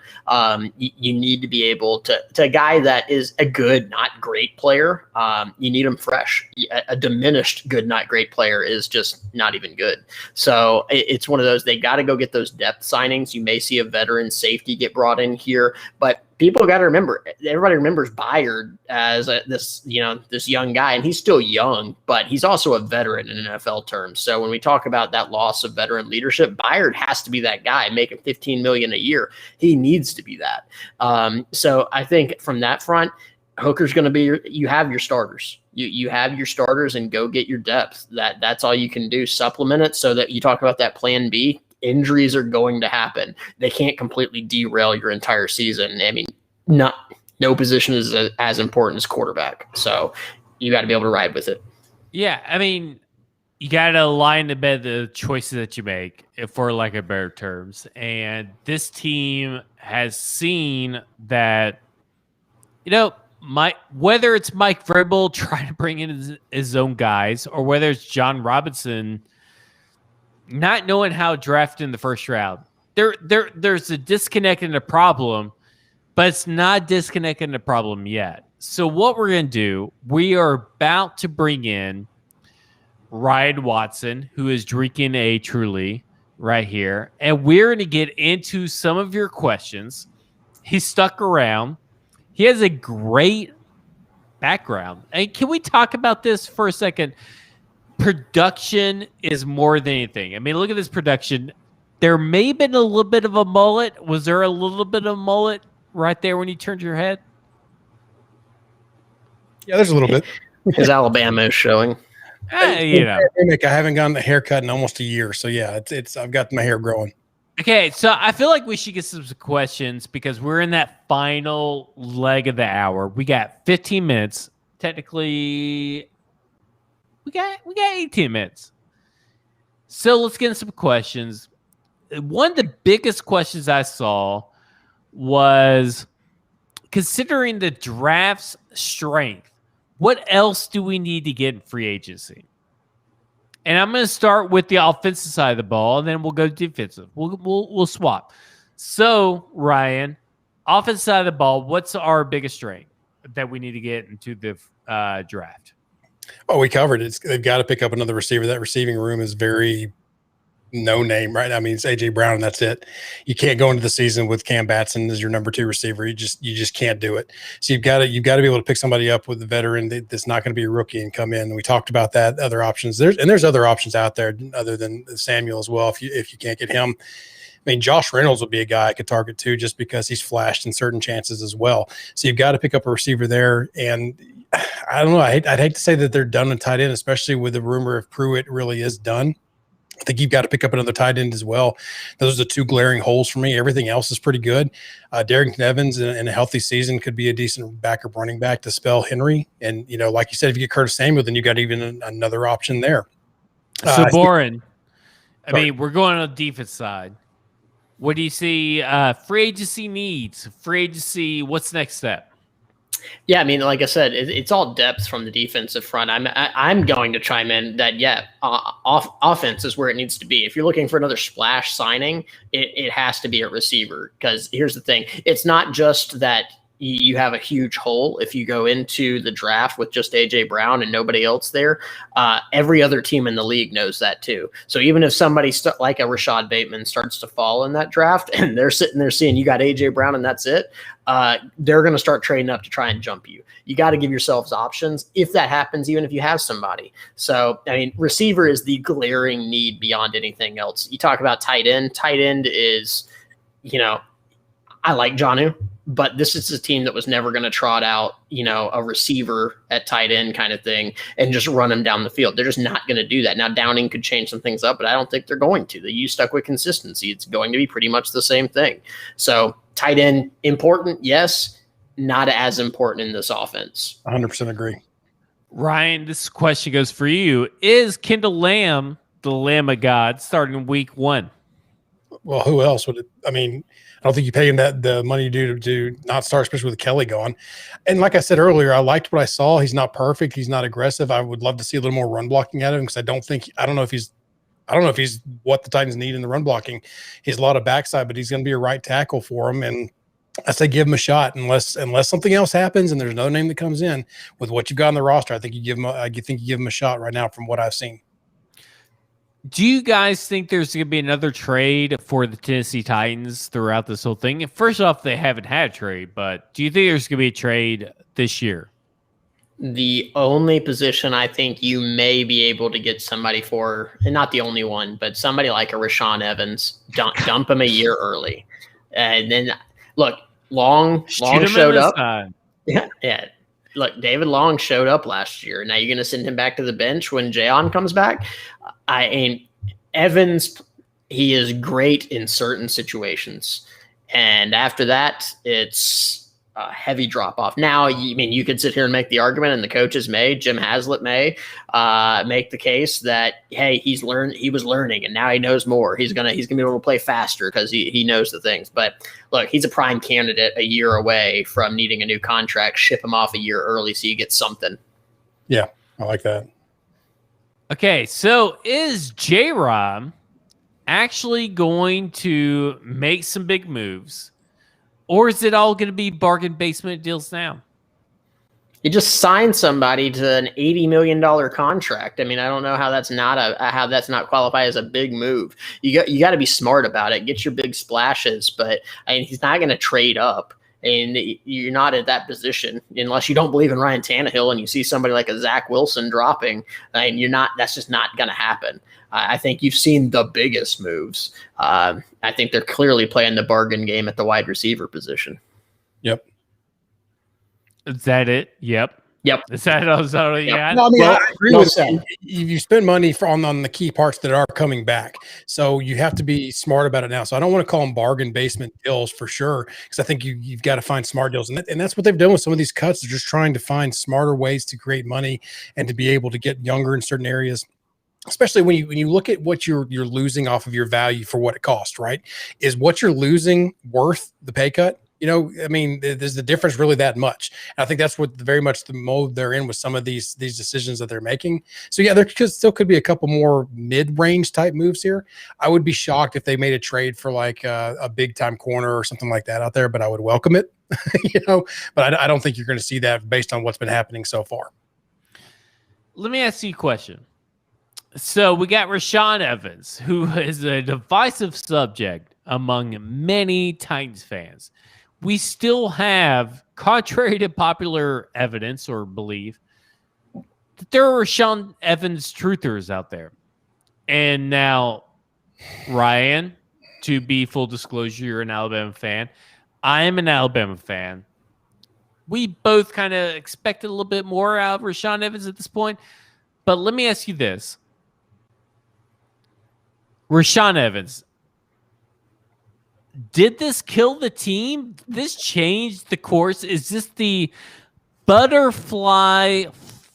You need to be able to a guy that is a good, not great player. You need him fresh. A diminished good, not great player is just not even good. So it's one of those, they got to go get those depth signings. You may see a veteran safety get brought in here, but people got to remember, everybody remembers Byard as this young guy, and he's still young, but he's also a veteran in NFL terms. So when we talk about that loss of veteran leadership, Byard has to be that guy making $15 million a year. He needs to be that. So I think from that front, Hooker's going to be, you have your starters. You have your starters, and go get your depth. That's all you can do. Supplement it so that you talk about that plan B. Injuries are going to happen. They can't completely derail your entire season. I mean, no position is as important as quarterback. So you got to be able to ride with it. Yeah, I mean, you got to lie in the bed the choices that you make, for lack of better terms. And this team has seen that, whether it's Mike Vrabel trying to bring in his own guys, or whether it's John Robinson not knowing how to draft in the first round, there's a disconnect and a problem, but it's not disconnecting the problem yet. So what we're going to do, we are about to bring in Ryan Watson, who is drinking a Truly right here, and we're going to get into some of your questions. He stuck around. He has a great background. And can we talk about this for a second? Production is more than anything. I mean, look at this production. There may have been a little bit of a mullet. Was there a little bit of a mullet right there when you turned your head? Yeah, there's a little bit. His Alabama is showing. I haven't gotten a haircut in almost a year. So yeah, it's I've got my hair growing. Okay, so I feel like we should get some questions because we're in that final leg of the hour. We got 15 minutes. Technically, we got 18 minutes. So let's get into some questions. One of the biggest questions I saw was, considering the draft's strength, what else do we need to get in free agency? And I'm going to start with the offensive side of the ball, and then we'll go defensive. We'll swap. So, Ryan, offensive side of the ball, what's our biggest strength? that we need to get into the draft? Oh, we covered it. They've got to pick up another receiver. That receiving room is very no name, right? I mean, it's AJ Brown, and that's it. You can't go into the season with Cam Batson as your number 2 receiver. You just can't do it. So you've got to be able to pick somebody up with a veteran that's not going to be a rookie and come in. And we talked about that, other options. There's other options out there other than Samuel as well. If you can't get him, I mean, Josh Reynolds would be a guy I could target too, just because he's flashed in certain chances as well. So you've got to pick up a receiver there. And I don't know. I'd hate to say that they're done in tight end, especially with the rumor if Pruitt really is done. I think you've got to pick up another tight end as well. Those are the 2 glaring holes for me. Everything else is pretty good. Darrington Evans in a healthy season could be a decent backup running back to spell Henry. And, like you said, if you get Curtis Samuel, then you got even another option there. So, Boren, I mean, we're going on the defense side. What do you see free agency needs? Free agency, what's the next step? Yeah, I mean, like I said, it's all depth from the defensive front. I'm going to chime in that offense is where it needs to be. If you're looking for another splash signing, it has to be at receiver, because here's the thing: it's not just that you have a huge hole if you go into the draft with just AJ Brown and nobody else there. Every other team in the league knows that too. So even if somebody like a Rashad Bateman starts to fall in that draft and they're sitting there seeing you got AJ Brown and that's it, they're going to start trading up to try and jump you. You got to give yourselves options if that happens, even if you have somebody. So, I mean, receiver is the glaring need beyond anything else. You talk about tight end. Tight end is, I like Jonnu, but this is a team that was never going to trot out, a receiver at tight end kind of thing and just run him down the field. They're just not going to do that. Now, Downing could change some things up, but I don't think they're going to. You stuck with consistency. It's going to be pretty much the same thing. So tight end, important, yes, not as important in this offense. 100% agree. Ryan, this question goes for you. Is Kendall Lamb the Lamb of God starting week 1? Well, who else would it? I mean, I don't think you pay him the money you do to not start, especially with Kelly gone. And like I said earlier, I liked what I saw. He's not perfect. He's not aggressive. I would love to see a little more run blocking out of him, because I don't know if he's what the Titans need in the run blocking. He has a lot of backside, but he's going to be a right tackle for him. And I say give him a shot unless something else happens and there's no name that comes in with what you've got on the roster. I think you give him a shot right now from what I've seen. Do you guys think there's going to be another trade for the Tennessee Titans throughout this whole thing? First off, they haven't had a trade, but do you think there's going to be a trade this year? The only position I think you may be able to get somebody for, and not the only one, but somebody like a Rashaan Evans, dump him a year early. And then, look, Long showed up. Yeah. Look, David Long showed up last year. Now you're going to send him back to the bench when Jayon comes back? Evans, he is great in certain situations. And after that, it's a heavy drop-off. Now, you could sit here and make the argument, and the coaches may, Jim Haslett may, make the case that, hey, he was learning, and now he knows more. He's gonna be able to play faster because he knows the things. But look, he's a prime candidate a year away from needing a new contract. Ship him off a year early so you get something. Yeah, I like that. Okay, so is J-Rob actually going to make some big moves? Or is it all going to be bargain basement deals now? You just signed somebody to an $80 million contract. I mean, I don't know how that's not qualified as a big move. You got to be smart about it. Get your big splashes, but he's not going to trade up. And you're not at that position unless you don't believe in Ryan Tannehill and you see somebody like a Zach Wilson dropping. That's just not going to happen. I think you've seen the biggest moves. I think they're clearly playing the bargain game at the wide receiver position. Yep. Is that it? Yep. Is that all you got? No, I agree with that. You spend money on the key parts that are coming back. So you have to be smart about it now. So I don't want to call them bargain basement deals for sure, because I think you've got to find smart deals. And that's what they've done with some of these cuts. They're just trying to find smarter ways to create money and to be able to get younger in certain areas. Especially when you look at what you're losing off of your value for what it costs, right? Is what you're losing worth the pay cut? Is the difference really that much? And I think that's what very much the mode they're in with some of these decisions that they're making. So yeah, there still could be a couple more mid-range type moves here. I would be shocked if they made a trade for like a big time corner or something like that out there, but I would welcome it. But I don't think you're going to see that based on what's been happening so far. Let me ask you a question. So we got Rashaan Evans, who is a divisive subject among many Titans fans. We still have, contrary to popular evidence or belief, that there are Rashaan Evans truthers out there. And now, Ryan, to be full disclosure, you're an Alabama fan. I am an Alabama fan. We both kind of expected a little bit more out of Rashaan Evans at this point. But let me ask you this. Rashaan Evans, did this kill the team? Did this change the course? Is this the butterfly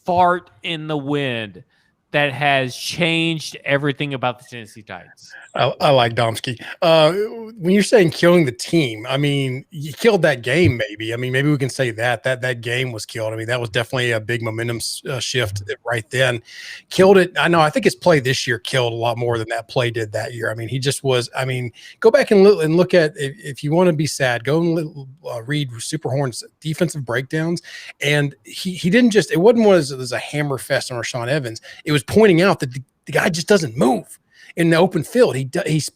fart in the wind that has changed everything about the Tennessee Titans? I like Domsky. When you're saying killing the team, I mean, you killed that game, maybe. I mean, maybe we can say that game was killed. I mean, that was definitely a big momentum shift right then. Killed it. I know. I think his play this year killed a lot more than that play did that year. I mean, he just was. I mean, go back and look at, if you want to be sad, go and read Superhorn's defensive breakdowns. And he didn't just, it wasn't one as a hammer fest on Rashaan Evans. It was pointing out that the guy just doesn't move in the open field. He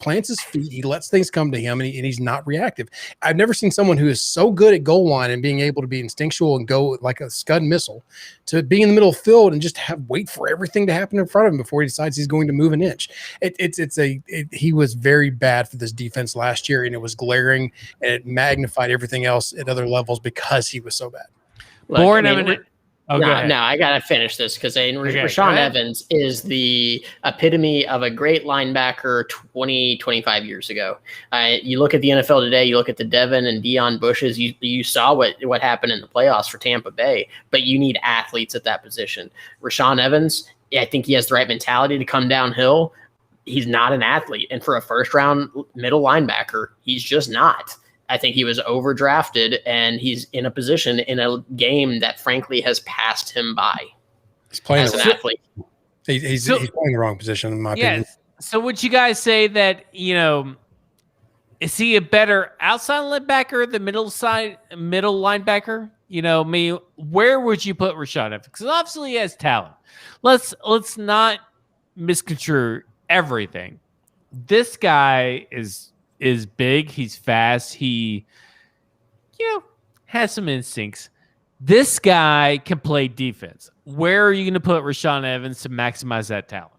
plants his feet. He lets things come to him, and he's not reactive. I've never seen someone who is so good at goal line and being able to be instinctual and go like a Scud missile to be in the middle of the field and just wait for everything to happen in front of him before he decides he's going to move an inch. He was very bad for this defense last year, and it was glaring, and it magnified everything else at other levels because he was so bad. Look, I got to finish this because Rashaan Evans is the epitome of a great linebacker 25 years ago. You look at the NFL today, you look at the Devin and Deion Bushes, you saw what happened in the playoffs for Tampa Bay, but you need athletes at that position. Rashaan Evans, I think he has the right mentality to come downhill. He's not an athlete. And for a first-round middle linebacker, he's just not. I think he was overdrafted, and he's in a position in a game that, frankly, has passed him by. He's playing as an athlete. He's playing the wrong position, in my opinion. So would you guys say that, is he a better outside linebacker or the middle linebacker? Where would you put Rashaan Evans? Because obviously he has talent. Let's not misconstrue everything. This guy is big, he's fast, he has some instincts. This guy can play defense. Where are you going to put Rashaan Evans to maximize that talent?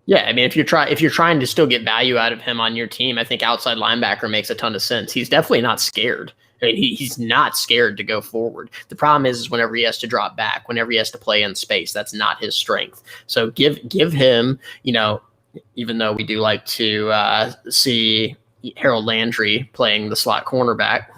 Yeah, I mean, if you're trying to still get value out of him on your team, I think outside linebacker makes a ton of sense. He's definitely not scared. I mean, he's not scared to go forward. The problem is whenever he has to drop back, whenever he has to play in space, that's not his strength. So give him, even though we do like to see Harold Landry playing the slot cornerback.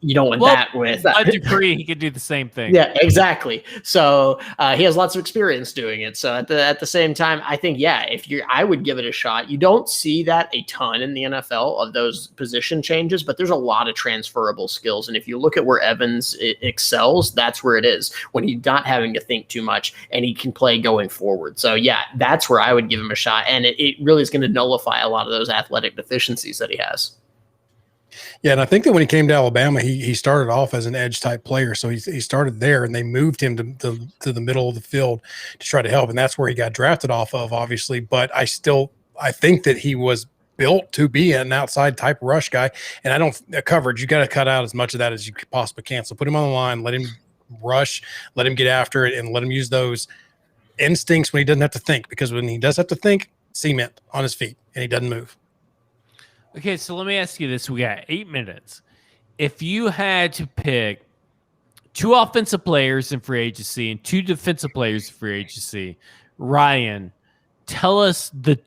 You don't want that with Dupree. He could do the same thing. Yeah, exactly. So he has lots of experience doing it. So at the same time, I think, I would give it a shot. You don't see that a ton in the NFL of those position changes, but there's a lot of transferable skills. And if you look at where Evans excels, that's where it is, when he's not having to think too much and he can play going forward. So that's where I would give him a shot. And it really is going to nullify a lot of those athletic deficiencies that he has. Yeah, and I think that when he came to Alabama, he started off as an edge type player. So he started there, and they moved him to the middle of the field to try to help, and that's where he got drafted off of, obviously. But I think that he was built to be an outside type rush guy, and coverage, you got to cut out as much of that as you possibly can. So put him on the line, let him rush, let him get after it, and let him use those instincts when he doesn't have to think, because when he does have to think, cement on his feet, and he doesn't move. Okay, so let me ask you this. We got 8 minutes. If you had to pick 2 offensive players in free agency and 2 defensive players in free agency, Ryan, tell us the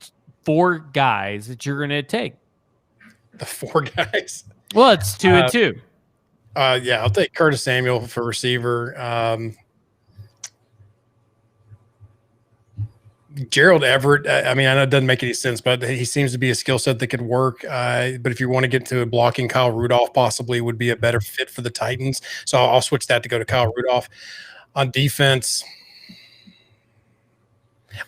4 guys that you're going to take. The 4 guys? Well, it's 2 and 2. I'll take Curtis Samuel for receiver. Gerald Everett, I know it doesn't make any sense, but he seems to be a skill set that could work. But if you want to get to blocking, Kyle Rudolph possibly would be a better fit for the Titans. So I'll switch that to go to Kyle Rudolph. On defense,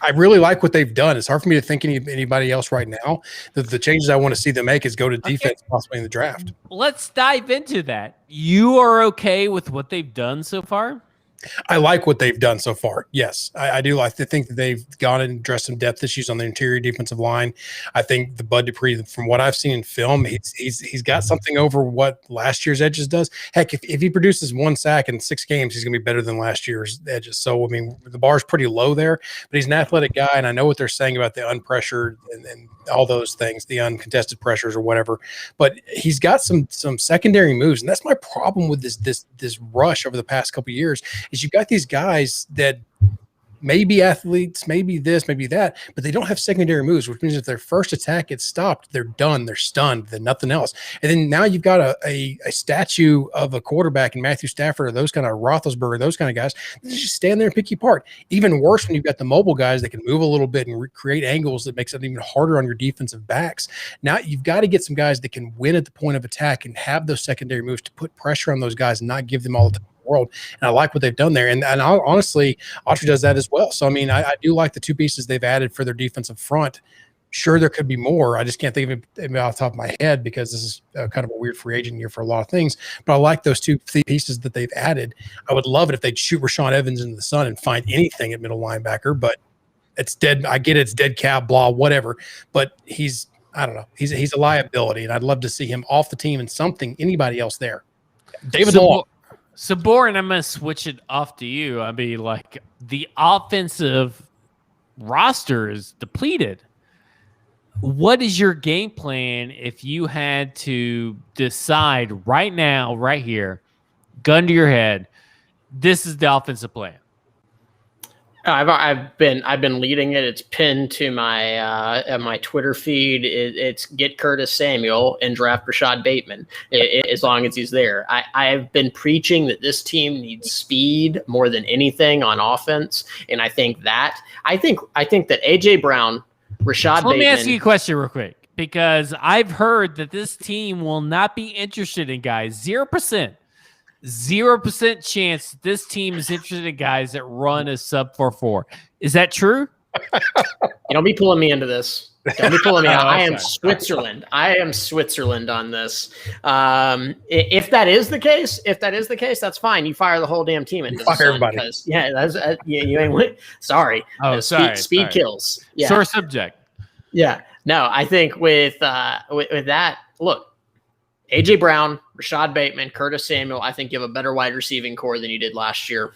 I really like what they've done. It's hard for me to think anybody else right now. The changes I want to see them make is go to defense possibly in the draft. Let's dive into that. You are okay with what they've done so far? I like what they've done so far. Yes, I do. I think that they've gone and addressed some depth issues on the interior defensive line. I think the Bud Dupree, from what I've seen in film, he's got something over what last year's edges does. Heck, if he produces 1 sack in 6 games, he's going to be better than last year's edges. So, I mean, the bar's pretty low there, but he's an athletic guy, and I know what they're saying about the unpressured and all those things, the uncontested pressures or whatever. But he's got some secondary moves, and that's my problem with this rush over the past couple of years. Is you've got these guys that may be athletes, maybe this, maybe that, but they don't have secondary moves, which means if their first attack gets stopped, they're done, they're stunned, then nothing else. And then now you've got a statue of a quarterback in Matthew Stafford or those kind of Roethlisberger, those kind of guys, they just stand there and pick you apart. Even worse when you've got the mobile guys that can move a little bit and create angles that makes it even harder on your defensive backs. Now you've got to get some guys that can win at the point of attack and have those secondary moves to put pressure on those guys and not give them all the time world. And I like what they've done there. And honestly, Autry does that as well. So, I mean, I do like the 2 pieces they've added for their defensive front. Sure, there could be more. I just can't think of it off the top of my head because this is kind of a weird free agent year for a lot of things. But I like those 2 pieces that they've added. I would love it if they'd shoot Rashaan Evans into the sun and find anything at middle linebacker, but it's dead. I get it's dead cap, blah, whatever. But I don't know. He's a liability, and I'd love to see him off the team and anybody else there. David Long. So, Boren, I'm going to switch it off to you. I mean, like, the offensive roster is depleted. What is your game plan if you had to decide right now, right here, gun to your head, this is the offensive plan? I've been leading it. It's pinned to my Twitter feed. It's get Curtis Samuel and draft Rashad Bateman as long as he's there. I've been preaching that this team needs speed more than anything on offense, and I think that AJ Brown, Rashad Bateman. Let me ask you a question real quick, because I've heard that this team will not be interested in guys. 0%. 0% chance this team is interested in guys that run a sub 4.4. Is that true? Don't be pulling me into this. Don't be pulling me out. I am Switzerland. I am Switzerland on this. If that is the case, that's fine. You fire the whole damn team into fire everybody. Yeah, that's you ain't. Sorry. Speed kills. Yeah. Sore subject. Yeah. No, I think with that, look. AJ Brown, Rashad Bateman, Curtis Samuel, I think you have a better wide receiving core than you did last year.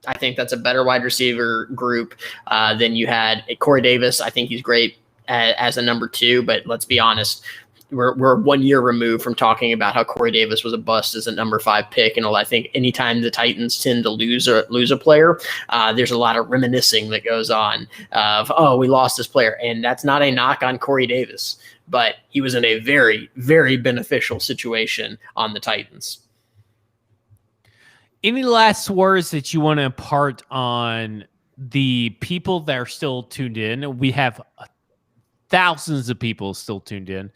I think that's a better wide receiver group than you had. Corey Davis, I think he's great as a number 2, but let's be honest. We're 1 year removed from talking about how Corey Davis was a bust as a number 5 pick. And I think anytime the Titans tend to lose a player, there's a lot of reminiscing that goes on of, oh, we lost this player. And that's not a knock on Corey Davis, but he was in a very, very beneficial situation on the Titans. Any last words that you want to impart on the people that are still tuned in? We have thousands of people still tuned in.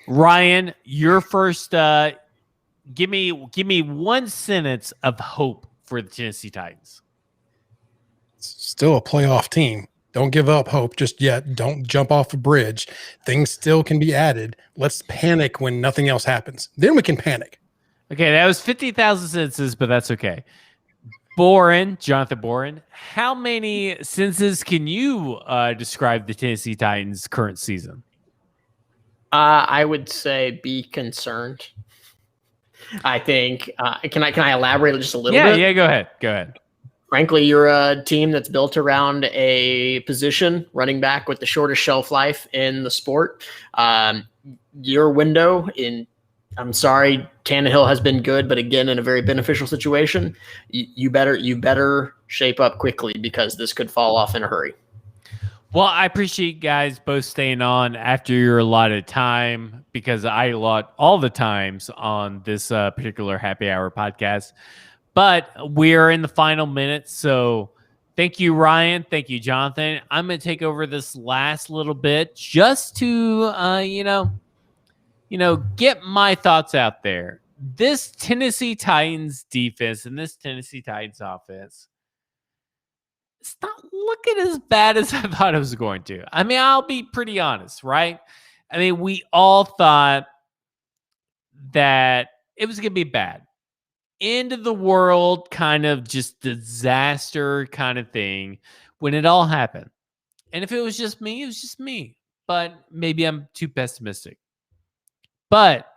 Ryan, your first, give me 1 sentence of hope for the Tennessee Titans. Still a playoff team. Don't give up hope just yet. Don't jump off a bridge. Things still can be added. Let's panic when nothing else happens. Then we can panic. Okay, that was 50,000 sentences, but that's okay. Jonathan Boren, how many sentences can you describe the Tennessee Titans' current season? I would say be concerned. I think. Can I elaborate just a little bit? Yeah, go ahead. Frankly, you're a team that's built around a position, running back with the shortest shelf life in the sport. Your window I'm sorry, Tannehill has been good, but again, in a very beneficial situation. You better shape up quickly because this could fall off in a hurry. Well, I appreciate you guys both staying on after your allotted time, because I allot all the times on this particular happy hour podcast. But we're in the final minutes, so thank you, Ryan. Thank you, Jonathan. I'm going to take over this last little bit just to, get my thoughts out there. This Tennessee Titans defense and this Tennessee Titans offense it's not looking as bad as I thought it was going to. I mean, I'll be pretty honest, right? I mean, we all thought that it was going to be bad. End of the world kind of just disaster kind of thing when it all happened. And if it was just me, it was just me. But maybe I'm too pessimistic. But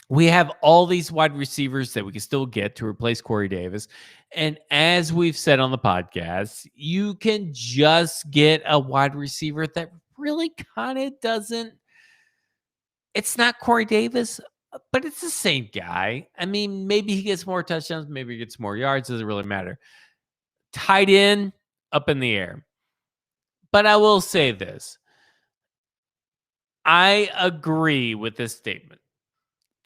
we have all these wide receivers that we can still get to replace Corey Davis. And as we've said on the podcast, you can just get a wide receiver that really kind of doesn't. It's not Corey Davis, but it's the same guy. I mean, maybe he gets more touchdowns, maybe he gets more yards. Doesn't really matter. Tight end, up in the air. But I will say this. I agree with this statement.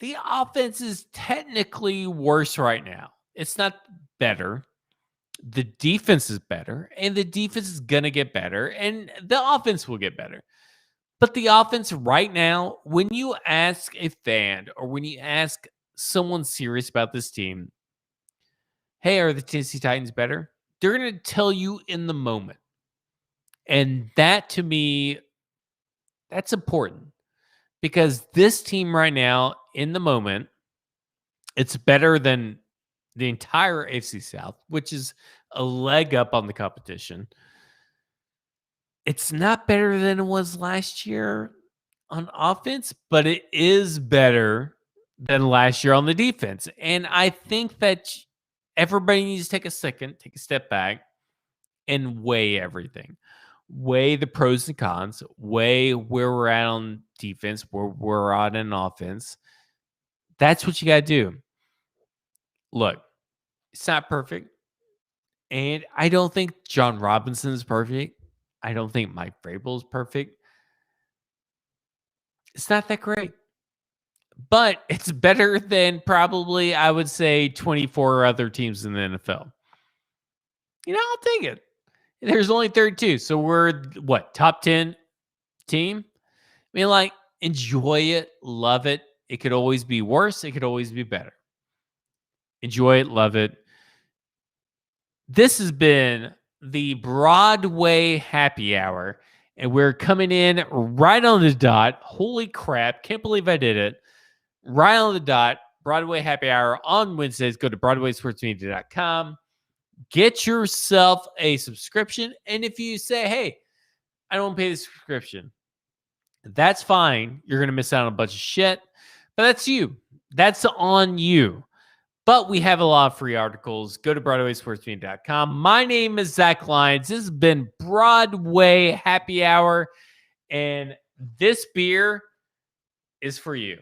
The offense is technically worse right now. It's not better. The defense is better, and the defense is going to get better, and the offense will get better. But the offense right now, when you ask a fan or when you ask someone serious about this team, hey, are the Tennessee Titans better? They're going to tell you in the moment. And that, to me, that's important. Because this team right now, in the moment, it's better than the entire AFC South, which is a leg up on the competition. It's not better than it was last year on offense, but it is better than last year on the defense. And I think that everybody needs to take a second, take a step back, and weigh everything. Weigh the pros and cons, weigh where we're at on defense, where we're at in offense. That's what you got to do. Look, it's not perfect. And I don't think John Robinson is perfect. I don't think Mike Vrabel is perfect. It's not that great. But it's better than probably, I would say, 24 other teams in the NFL. You know, I'll take it. There's only 32. So we're, what, top 10 team? I mean, like, enjoy it, love it. It could always be worse. It could always be better. Enjoy it, love it. This has been the Broadway Happy Hour, and we're coming in right on the dot. Holy crap. Can't believe I did it. Right on the dot. Broadway Happy Hour on Wednesdays. Go to BroadwaySportsMedia.com. Get yourself a subscription. And if you say, hey, I don't pay the subscription, that's fine. You're going to miss out on a bunch of shit. But that's you. That's on you. But we have a lot of free articles. Go to BroadwaySportsMedia.com. My name is Zach Lyons. This has been Broadway Happy Hour. And this beer is for you.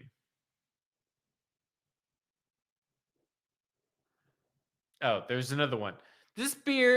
Oh, there's another one. This beer